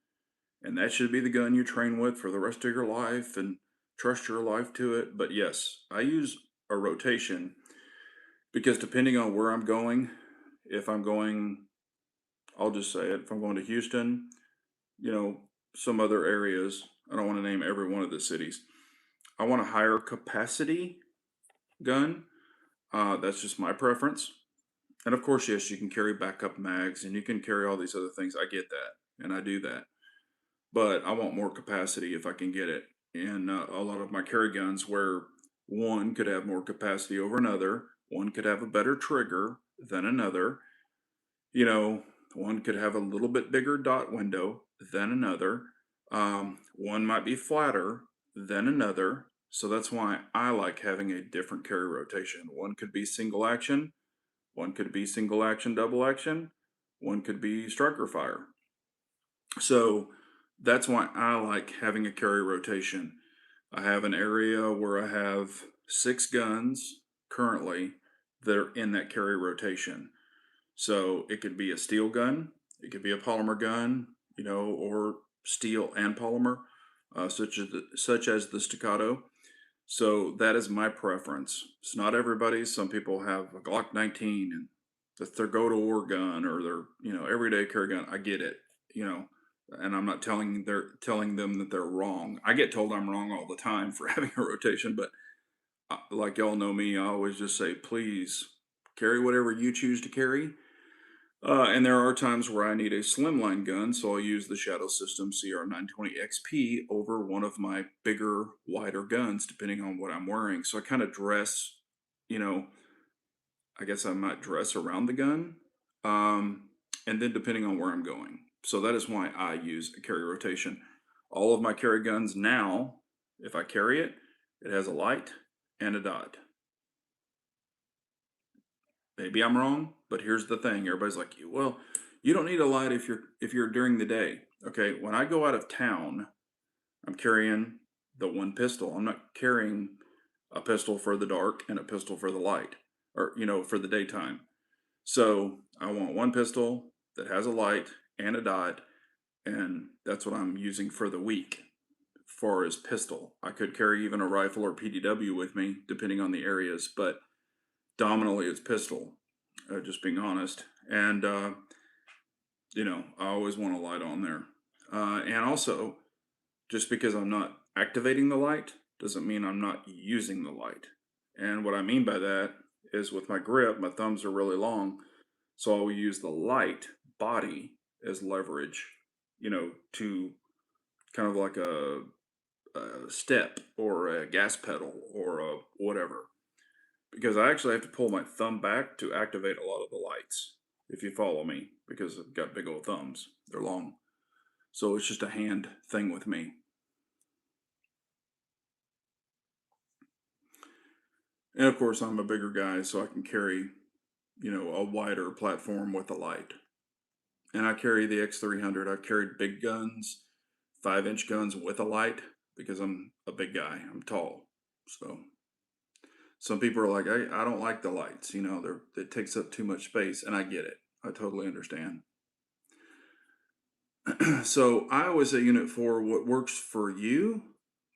and that should be the gun you train with for the rest of your life and trust your life to it. But yes, I use a rotation because depending on where I'm going, if I'm going, I'll just say it, if I'm going to Houston, you know, some other areas, I don't want to name every one of the cities. I want a higher capacity gun. That's just my preference. And of course, yes, you can carry backup mags and you can carry all these other things. I get that, and I do that. But I want more capacity if I can get it. And a lot of my carry guns, where one could have more capacity over another, one could have a better trigger than another, you know, one could have a little bit bigger dot window than another, one might be flatter than another. So that's why I like having a different carry rotation. One could be single action, one could be single action, double action, one could be striker fire. So that's why I like having a carry rotation. I have an area where I have 6 guns currently that are in that carry rotation. So it could be a steel gun, it could be a polymer gun, or steel and polymer, such as the staccato. So that is my preference. It's not everybody's. Some people have a Glock 19 and that's their go to war gun or their everyday carry gun. I get it, you know, and I'm not telling them that they're wrong. I get told I'm wrong all the time for having a rotation, but like y'all know me, I always just say please carry whatever you choose to carry. And there are times where I need a slimline gun, so I'll use the Shadow System CR920XP over one of my bigger, wider guns, depending on what I'm wearing. So I kind of dress, you know, I guess I might dress around the gun, and then depending on where I'm going. So that is why I use a carry rotation. All of my carry guns now, if I carry it, it has a light and a dot. Maybe I'm wrong, but here's the thing. Everybody's like, well, you don't need a light if you're during the day. Okay, when I go out of town, I'm carrying the one pistol. I'm not carrying a pistol for the dark and a pistol for the light, or for the daytime. So I want one pistol that has a light and a dot, and that's what I'm using for the week. Far as pistol, I could carry even a rifle or PDW with me, depending on the areas, but dominantly it's pistol. Just being honest, and I always want a light on there, and also just because I'm not activating the light doesn't mean I'm not using the light. And what I mean by that is with my grip, my thumbs are really long, so I will use the light body as leverage, to kind of like a step or a gas pedal or a whatever. Because I actually have to pull my thumb back to activate a lot of the lights, if you follow me, because I've got big old thumbs. They're long. So it's just a hand thing with me. And of course, I'm a bigger guy, so I can carry, a wider platform with a light. And I carry the X300. I've carried big guns, 5-inch guns with a light because I'm a big guy. I'm tall. So some people are like, I don't like the lights. It takes up too much space. And I get it. I totally understand. So I always say Unit 4, what works for you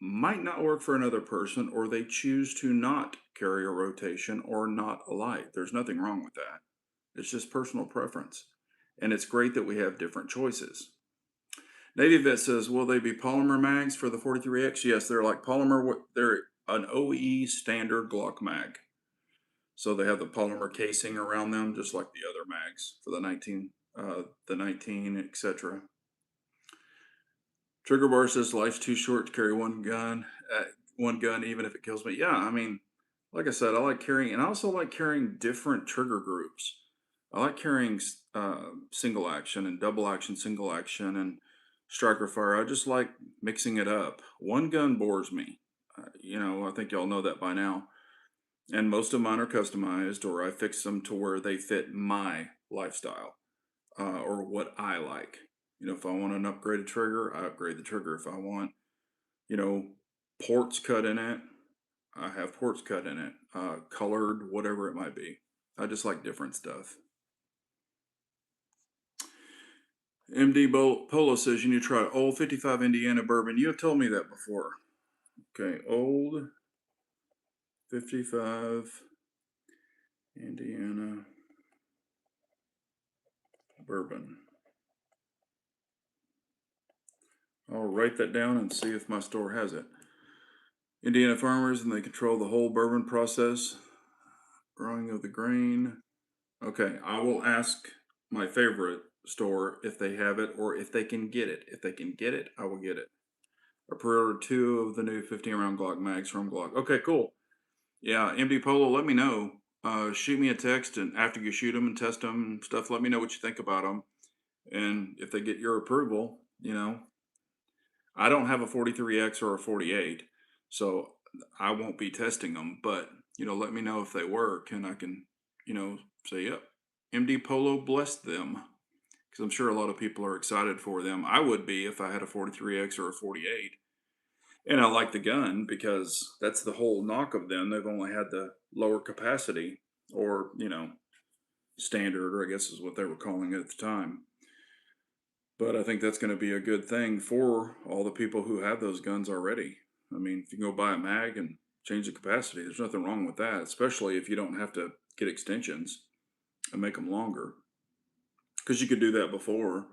might not work for another person, or they choose to not carry a rotation or not a light. There's nothing wrong with that. It's just personal preference. And it's great that we have different choices. Navy Vet says, will they be polymer mags for the 43X? Yes, they're like polymer, they're an OE standard Glock mag. So they have the polymer casing around them, just like the other mags for the 19, etc. Trigger bar says life's too short to carry one gun, even if it kills me. Yeah, I mean, like I said, I like carrying, and I also like carrying different trigger groups. I like carrying single action and double action, single action, and striker fire. I just like mixing it up. One gun bores me. I think y'all know that by now. And most of mine are customized, or I fix them to where they fit my lifestyle, or what I like. If I want an upgraded trigger, I upgrade the trigger. If I want, you know, ports cut in it, I have ports cut in it, colored, whatever it might be. I just like different stuff. MD Polo says you need to try Old 55 Indiana bourbon. You have told me that before. Okay, Old 55 Indiana bourbon. I'll write that down and see if my store has it. Indiana farmers, and they control the whole bourbon process, growing of the grain. Okay, I will ask my favorite store if they have it or if they can get it. If they can get it, I will get it. I pre-ordered 2 of the new 15 round Glock mags from Glock. Okay, cool. Yeah, MD Polo, let me know. Shoot me a text, and after you shoot them and test them and stuff, let me know what you think about them. And if they get your approval, I don't have a 43X or a 48, so I won't be testing them. But let me know if they work, and I can, say, yep, MD Polo blessed them, because I'm sure a lot of people are excited for them. I would be if I had a 43X or a 48. And I like the gun because that's the whole knock of them. They've only had the lower capacity, or, standard, or I guess is what they were calling it at the time. But I think that's going to be a good thing for all the people who have those guns already. I mean, if you can go buy a mag and change the capacity, there's nothing wrong with that, especially if you don't have to get extensions and make them longer. Because you could do that before,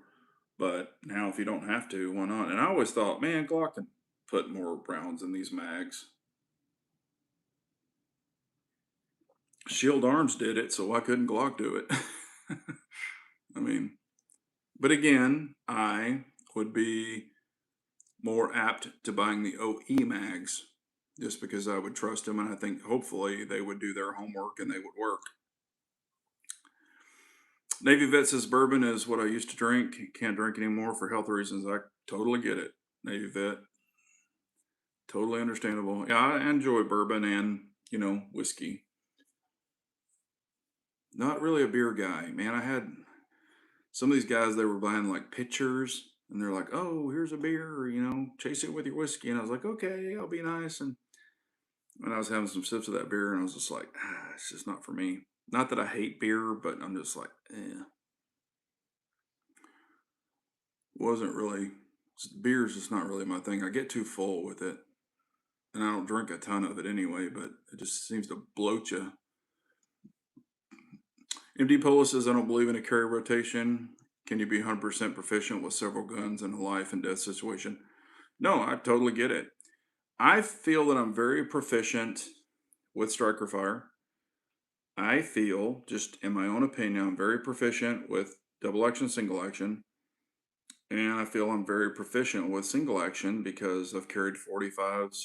but now if you don't have to, why not? And I always thought, man, Glock can put more rounds in these mags. Shield Arms did it, so why couldn't Glock do it? I mean, but again, I would be more apt to buying the OE mags just because I would trust them, and I think hopefully they would do their homework and they would work. Navy Vet says bourbon is what I used to drink. Can't drink anymore for health reasons. I totally get it. Navy vet. Totally understandable. Yeah, I enjoy bourbon and, whiskey. Not really a beer guy, man. I had some of these guys, they were buying like pitchers and they're like, oh, here's a beer, or, chase it with your whiskey. And I was like, okay, I'll be nice. And when I was having some sips of that beer, and I was just like, it's just not for me. Not that I hate beer, but I'm just like, wasn't really, beer's just not really my thing. I get too full with it, and I don't drink a ton of it anyway, but it just seems to bloat you. MD Polo says, I don't believe in a carry rotation. Can you be 100% proficient with several guns in a life and death situation? No, I totally get it. I feel that I'm very proficient with striker fire. I feel, just in my own opinion, I'm very proficient with double action, single action. And I feel I'm very proficient with single action because I've carried 45s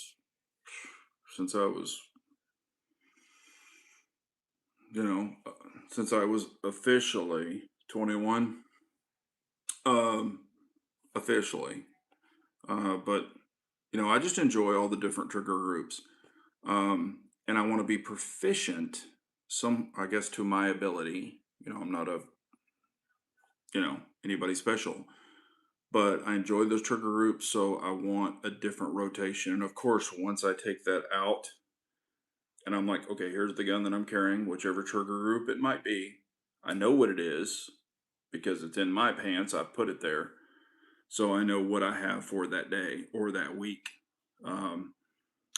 since I was, you know, uh, since I was officially 21. Um, officially. But I just enjoy all the different trigger groups. And I want to be proficient, I guess, to my ability. I'm not anybody special, but I enjoy those trigger groups. So I want a different rotation. And of course, once I take that out and I'm like, okay, here's the gun that I'm carrying, whichever trigger group it might be, I know what it is because it's in my pants. I put it there. So I know what I have for that day or that week. Um,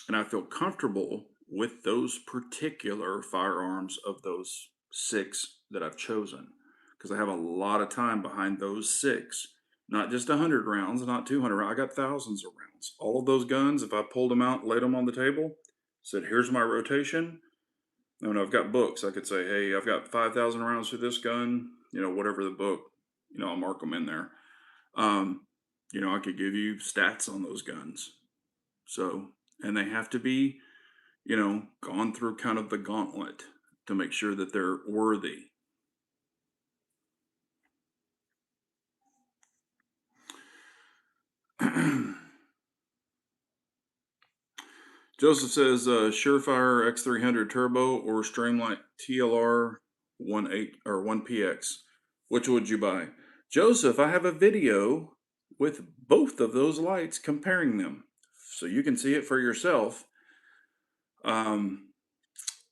and I feel comfortable with those particular firearms of those six that I've chosen because I have a lot of time behind those six. Not just 100 rounds, not 200 rounds. I got thousands of rounds. All of those guns, if I pulled them out, laid them on the table, said, here's my rotation. And I've got books. I could say, hey, I've got 5,000 rounds for this gun, whatever the book, I'll mark them in there. Um, I could give you stats on those guns. So, and they have to be, gone through kind of the gauntlet to make sure that they're worthy. Joseph says, Surefire X300 Turbo or Streamlight TLR 18 or 1PX. Which would you buy? Joseph, I have a video with both of those lights comparing them. So you can see it for yourself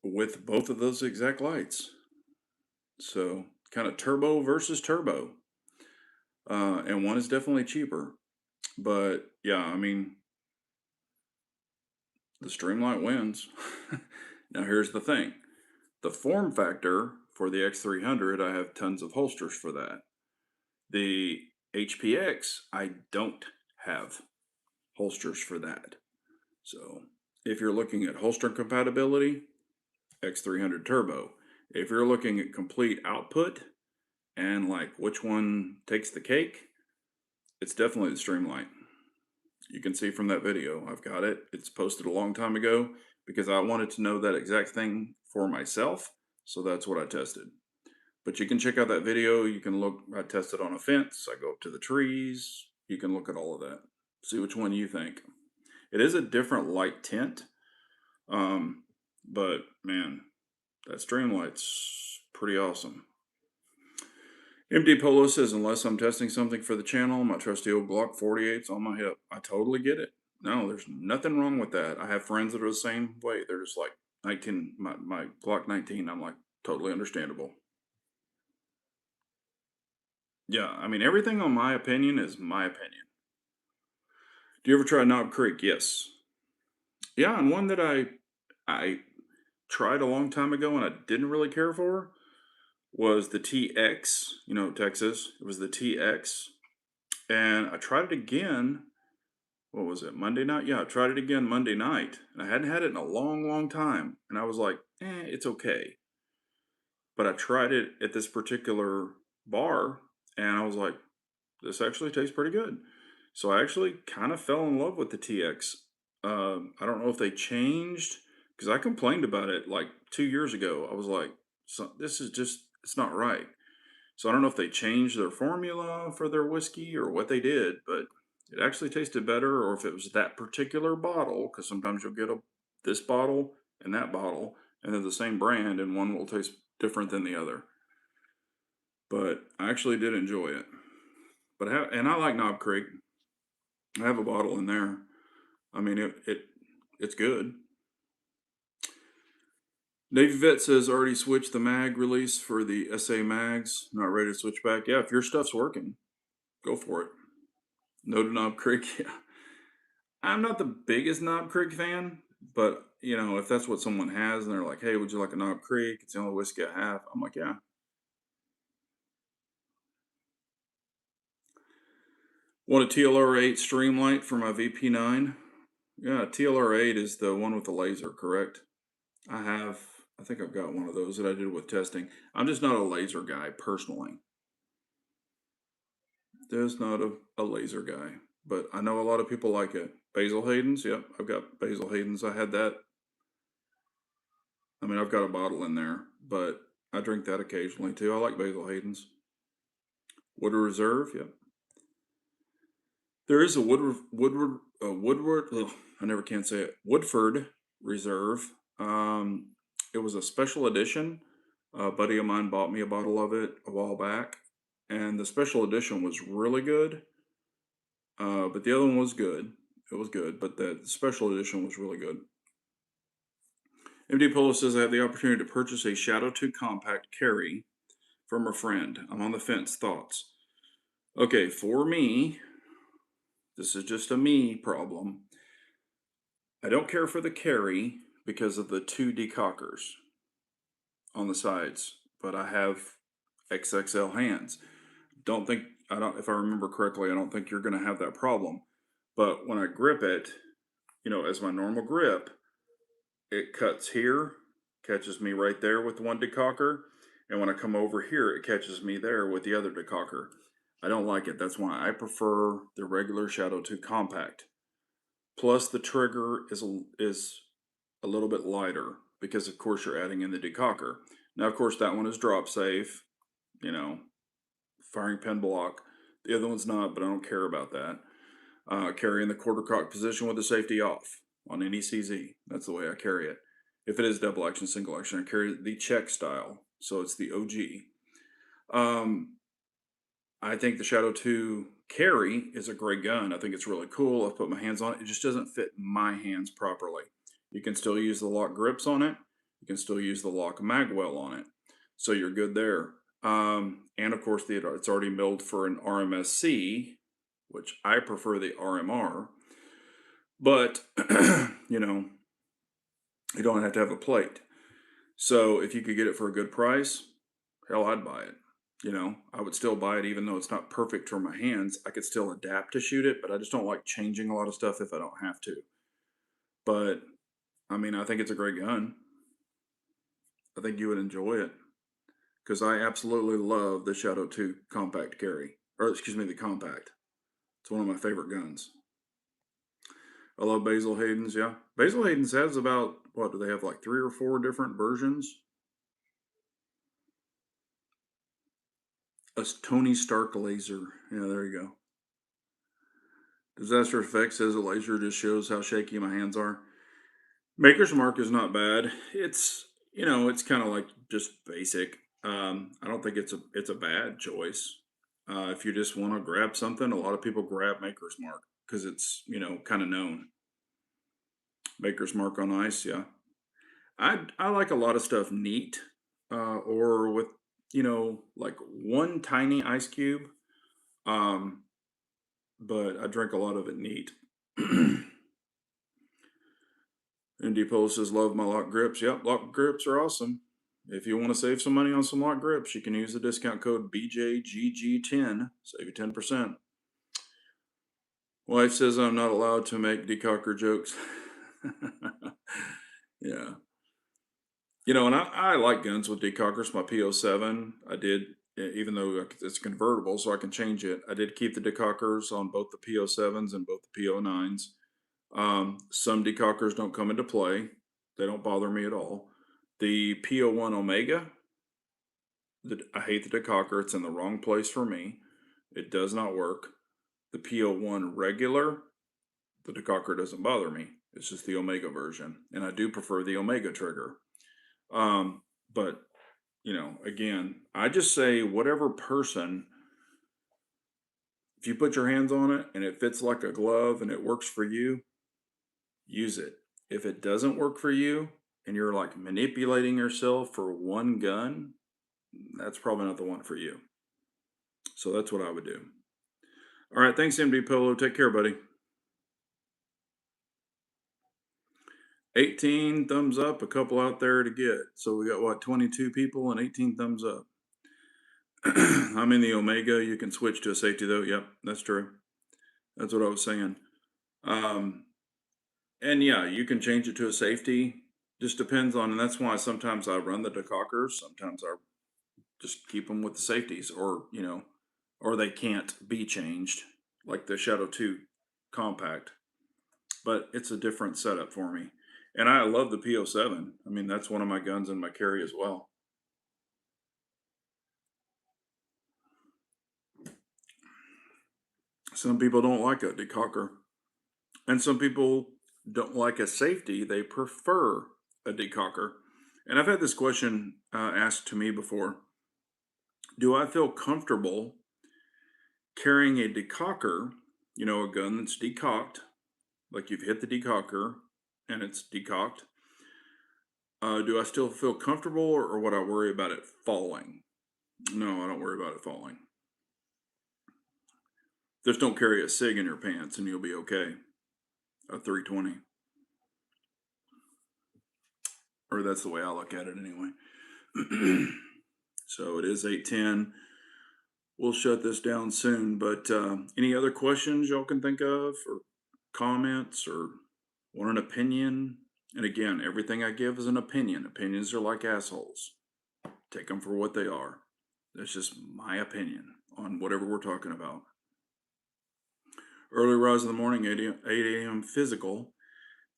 with both of those exact lights. So kind of turbo versus turbo. And one is definitely cheaper. But yeah, I mean, the Streamlight wins. Now, here's the thing the form factor for the X300, I have tons of holsters for that. The HPX, I don't have holsters for that. So, if you're looking at holster compatibility, X300 Turbo. If you're looking at complete output and like which one takes the cake, it's definitely the Streamlight. You can see from that video, I've got it. It's posted a long time ago because I wanted to know that exact thing for myself. So that's what I tested. But you can check out that video. You can look, I tested on a fence. I go up to the trees. You can look at all of that. See which one you think. It is a different light tint. But man, that Streamlight's pretty awesome. MD Polo says, unless I'm testing something for the channel, my trusty old Glock 48's on my hip. I totally get it. No, there's nothing wrong with that. I have friends that are the same way. They're just like 19, my Glock 19. I'm like, totally understandable. Yeah, I mean, everything on my opinion is my opinion. Do you ever try Knob Creek? Yes. Yeah, and one that I tried a long time ago and I didn't really care for was the TX, Texas. It was the TX. And I tried it again. What was it? Monday night? Yeah, I tried it again Monday night. And I hadn't had it in a long, long time. And I was like, it's okay. But I tried it at this particular bar and I was like, this actually tastes pretty good. So I actually kind of fell in love with the TX. I don't know if they changed because I complained about it like 2 years ago. I was like, this is just, it's not right. So I don't know if they changed their formula for their whiskey or what they did, but it actually tasted better, or if it was that particular bottle, because sometimes you'll get this bottle and that bottle, and they're the same brand, and one will taste different than the other. But I actually did enjoy it. But and I like Knob Creek. I have a bottle in there. I mean, it's good. Navy Vet says already switched the mag release for the SA mags. Not ready to switch back. Yeah, if your stuff's working, go for it. No to Knob Creek. Yeah. I'm not the biggest Knob Creek fan, but if that's what someone has and they're like, "Hey, would you like a Knob Creek? It's the only whiskey I have." I'm like, "Yeah." Want a TLR8 Streamlight for my VP9? Yeah, TLR8 is the one with the laser, correct? I have. I think I've got one of those that I did with testing. I'm just not a laser guy personally. Just not a laser guy, but I know a lot of people like it. Basil Hayden's, yep, I've got Basil Hayden's. I had that. I mean, I've got a bottle in there, but I drink that occasionally too. I like Basil Hayden's. Woodward Reserve, yep. There is a Woodward. Ugh, I never can say it. Woodford Reserve. It was a special edition. A buddy of mine bought me a bottle of it a while back, and the special edition was really good. But the other one was good. It was good, but the special edition was really good. MD Polo says I have the opportunity to purchase a Shadow 2 compact carry from a friend. I'm on the fence. Thoughts? Okay, for me, this is just a me problem. I don't care for the carry because of the two decockers on the sides, but I have XXL hands. Don't think I don't if I remember correctly, I don't think you're going to have that problem. But when I grip it, as my normal grip, it cuts here, catches me right there with one decocker, and when I come over here, it catches me there with the other decocker. I don't like it. That's why I prefer the regular Shadow 2 compact. Plus, the trigger is a little bit lighter because, of course, you're adding in the decocker. Now, of course, that one is drop safe, you know, firing pin block. The other one's not, but I don't care about that. Carrying the quarter cock position with the safety off on any CZ. That's the way I carry it. If it is double action, single action, I carry the Czech style, so it's the OG. I think the Shadow 2 carry is a great gun. I think it's really cool. I've put my hands on it. It just doesn't fit my hands properly. You can still use the lock grips on it. You can still use the lock magwell on it. So you're good there. And of course, it's already milled for an RMSC, which I prefer the RMR. But, you don't have to have a plate. So if you could get it for a good price, hell, I'd buy it. I would still buy it even though it's not perfect for my hands. I could still adapt to shoot it, but I just don't like changing a lot of stuff if I don't have to. But I mean, I think it's a great gun. I think you would enjoy it because I absolutely love the Shadow 2 compact carry, or excuse me, the compact. It's one of my favorite guns. I love Basil Hayden's. Yeah, Basil Hayden's has about what do they have, like 3 or 4 different versions? A Tony Stark laser. Yeah, there you go. Disaster Effect says a laser just shows how shaky my hands are. Maker's Mark is not bad. It's kind of like just basic. I don't think it's a bad choice. If you just want to grab something, a lot of people grab Maker's Mark because it's kind of known. Maker's Mark on ice, yeah. I like a lot of stuff neat, or with like one tiny ice cube. Um, but I drink a lot of it neat. And Depot says, love my lock grips. Yep, lock grips are awesome. If you want to save some money on some lock grips, you can use the discount code BJGG10. Save you 10%. Wife says I'm not allowed to make decocker jokes. Yeah. And I like guns with decockers. My PO7, I did, even though it's convertible, so I can change it. I did keep the decockers on both the PO7s and both the PO9s. Some decockers don't come into play. They don't bother me at all. The PO1 Omega, I hate the decocker. It's in the wrong place for me. It does not work. The PO1 regular, the decocker doesn't bother me. It's just the Omega version, and I do prefer the Omega trigger. But again, I just say whatever person, if you put your hands on it and it fits like a glove and it works for you, use it. If it doesn't work for you and you're like manipulating yourself for one gun, that's probably not the one for you. So that's what I would do. All right. Thanks, MD Polo. Take care, buddy. 18 thumbs up, a couple out there to get. So we got what, 22 people and 18 thumbs up. I'm in the Omega. You can switch to a safety though. Yep, that's true. That's what I was saying. And yeah, you can change it to a safety. Just depends on, and that's why sometimes I run the decockers. Sometimes I just keep them with the safeties, or they can't be changed, like the Shadow 2 Compact. But it's a different setup for me. And I love the PO7. I mean, that's one of my guns in my carry as well. Some people don't like a decocker. And some people don't like a safety. They prefer a decocker. And I've had this question asked to me before. Do I feel comfortable carrying a decocker, a gun that's decocked, like you've hit the decocker and it's decocked? Do I still feel comfortable, or would I worry about it falling? No, I don't worry about it falling. Just don't carry a SIG in your pants and you'll be okay. A 320. Or that's the way I look at it anyway. So it is 8:10. We'll shut this down soon, but any other questions y'all can think of, or comments, or want an opinion? And again, everything I give is an opinion. Opinions are like assholes. Take them for what they are. That's just my opinion on whatever we're talking about. Early rise in the morning, 8 a.m. physical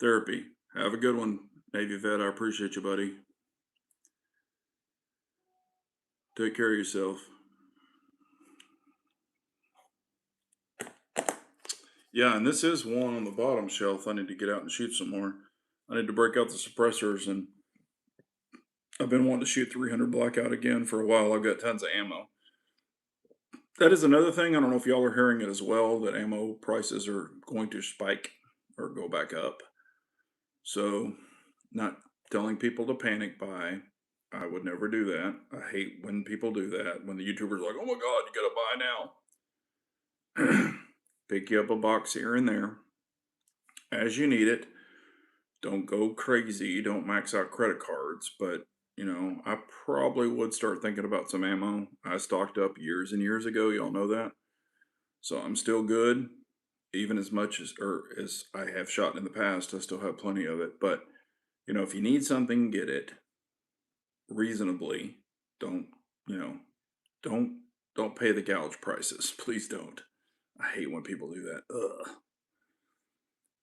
therapy. Have a good one, Navy vet. I appreciate you, buddy. Take care of yourself. Yeah, and this is one on the bottom shelf. I need to get out and shoot some more. I need to break out the suppressors, and I've been wanting to shoot 300 blackout again for a while. I've got tons of ammo. That is another thing. I don't know if y'all are hearing it as well, that ammo prices are going to spike or go back up. So, not telling people to panic buy. I would never do that. I hate when people do that. When the YouTubers are like, oh my God, you gotta buy now. Pick you up a box here and there as you need it. Don't go crazy. Don't max out credit cards. But, I probably would start thinking about some ammo. I stocked up years and years ago. Y'all know that. So I'm still good. Even as much as I have shot in the past, I still have plenty of it. But, if you need something, get it reasonably. Don't, you know, don't pay the gouge prices. Please don't. I hate when people do that. Ugh.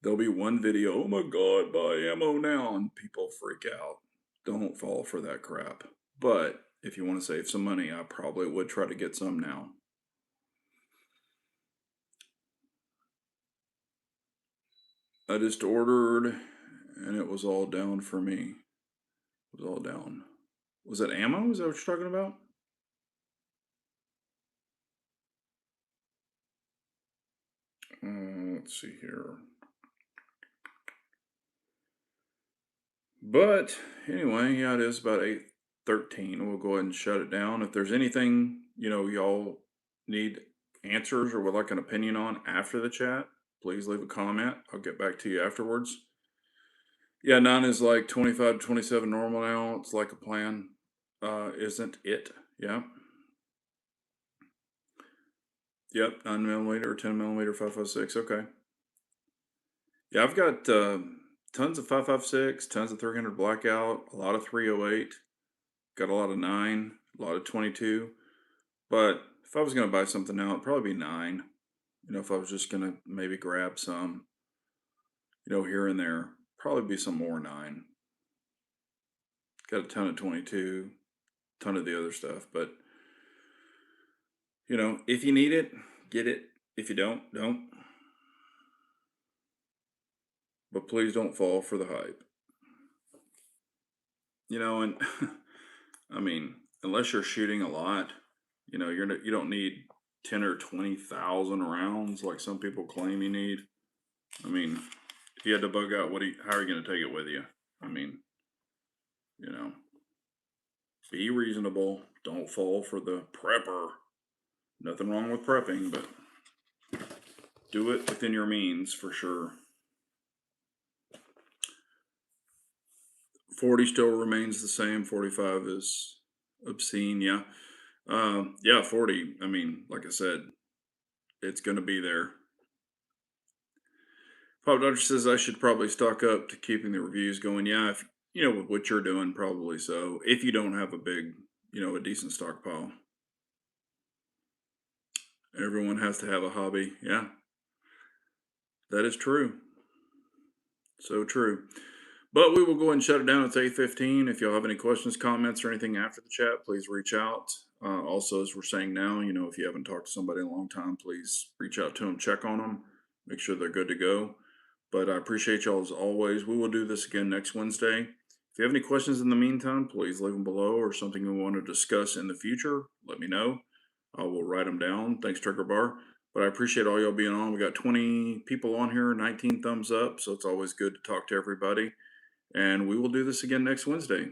There'll be one video, oh my God, buy ammo now, and people freak out. Don't fall for that crap. But if you want to save some money, I probably would try to get some now. I just ordered, and it was all down for me. It was all down. Was it ammo? Is that what you're talking about? Let's see here. But anyway, yeah, it is about 8:13. We'll go ahead and shut it down. If there's anything, y'all need answers or would like an opinion on after the chat, please leave a comment. I'll get back to you afterwards. Yeah, 9 is like 25 to 27 normal now. It's like a plan. Isn't it? Yeah. Yep, 9mm or 10mm 5.56. Okay. Yeah, I've got tons of 5.56, tons of 300 blackout, a lot of 308, got a lot of 9, a lot of 22. But if I was going to buy something now, it'd probably be 9. If I was just going to maybe grab some, here and there, probably be some more 9. Got a ton of 22, ton of the other stuff. But, if you need it, get it. If you don't. But please don't fall for the hype. And I mean, unless you're shooting a lot, you don't need 10 or 20,000 rounds like some people claim you need. I mean, if you had to bug out, how are you going to take it with you? I mean, you know, be reasonable. Don't fall for the prepper. Nothing wrong with prepping, but do it within your means for sure. 40 still remains the same. 45 is obscene. Yeah. Yeah, 40. I mean, like I said, it's going to be there. Pop Doctor says I should probably stock up to keeping the reviews going. Yeah, if with what you're doing, probably so. If you don't have a big, a decent stockpile, everyone has to have a hobby. Yeah, that is true. So true. But we will go ahead and shut it down. It's 8:15. If y'all have any questions, comments, or anything after the chat, please reach out. Also, as we're saying now, if you haven't talked to somebody in a long time, please reach out to them, check on them, make sure they're good to go. But I appreciate y'all as always. We will do this again next Wednesday. If you have any questions in the meantime, please leave them below or something you want to discuss in the future, let me know. I will write them down. Thanks, Trigger Bar. But I appreciate all y'all being on. We got 20 people on here, 19 thumbs up. So it's always good to talk to everybody. And we will do this again next Wednesday.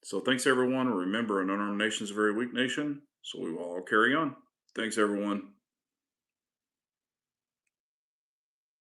So thanks, everyone. Remember, an unarmed nation is a very weak nation. So we will all carry on. Thanks, everyone.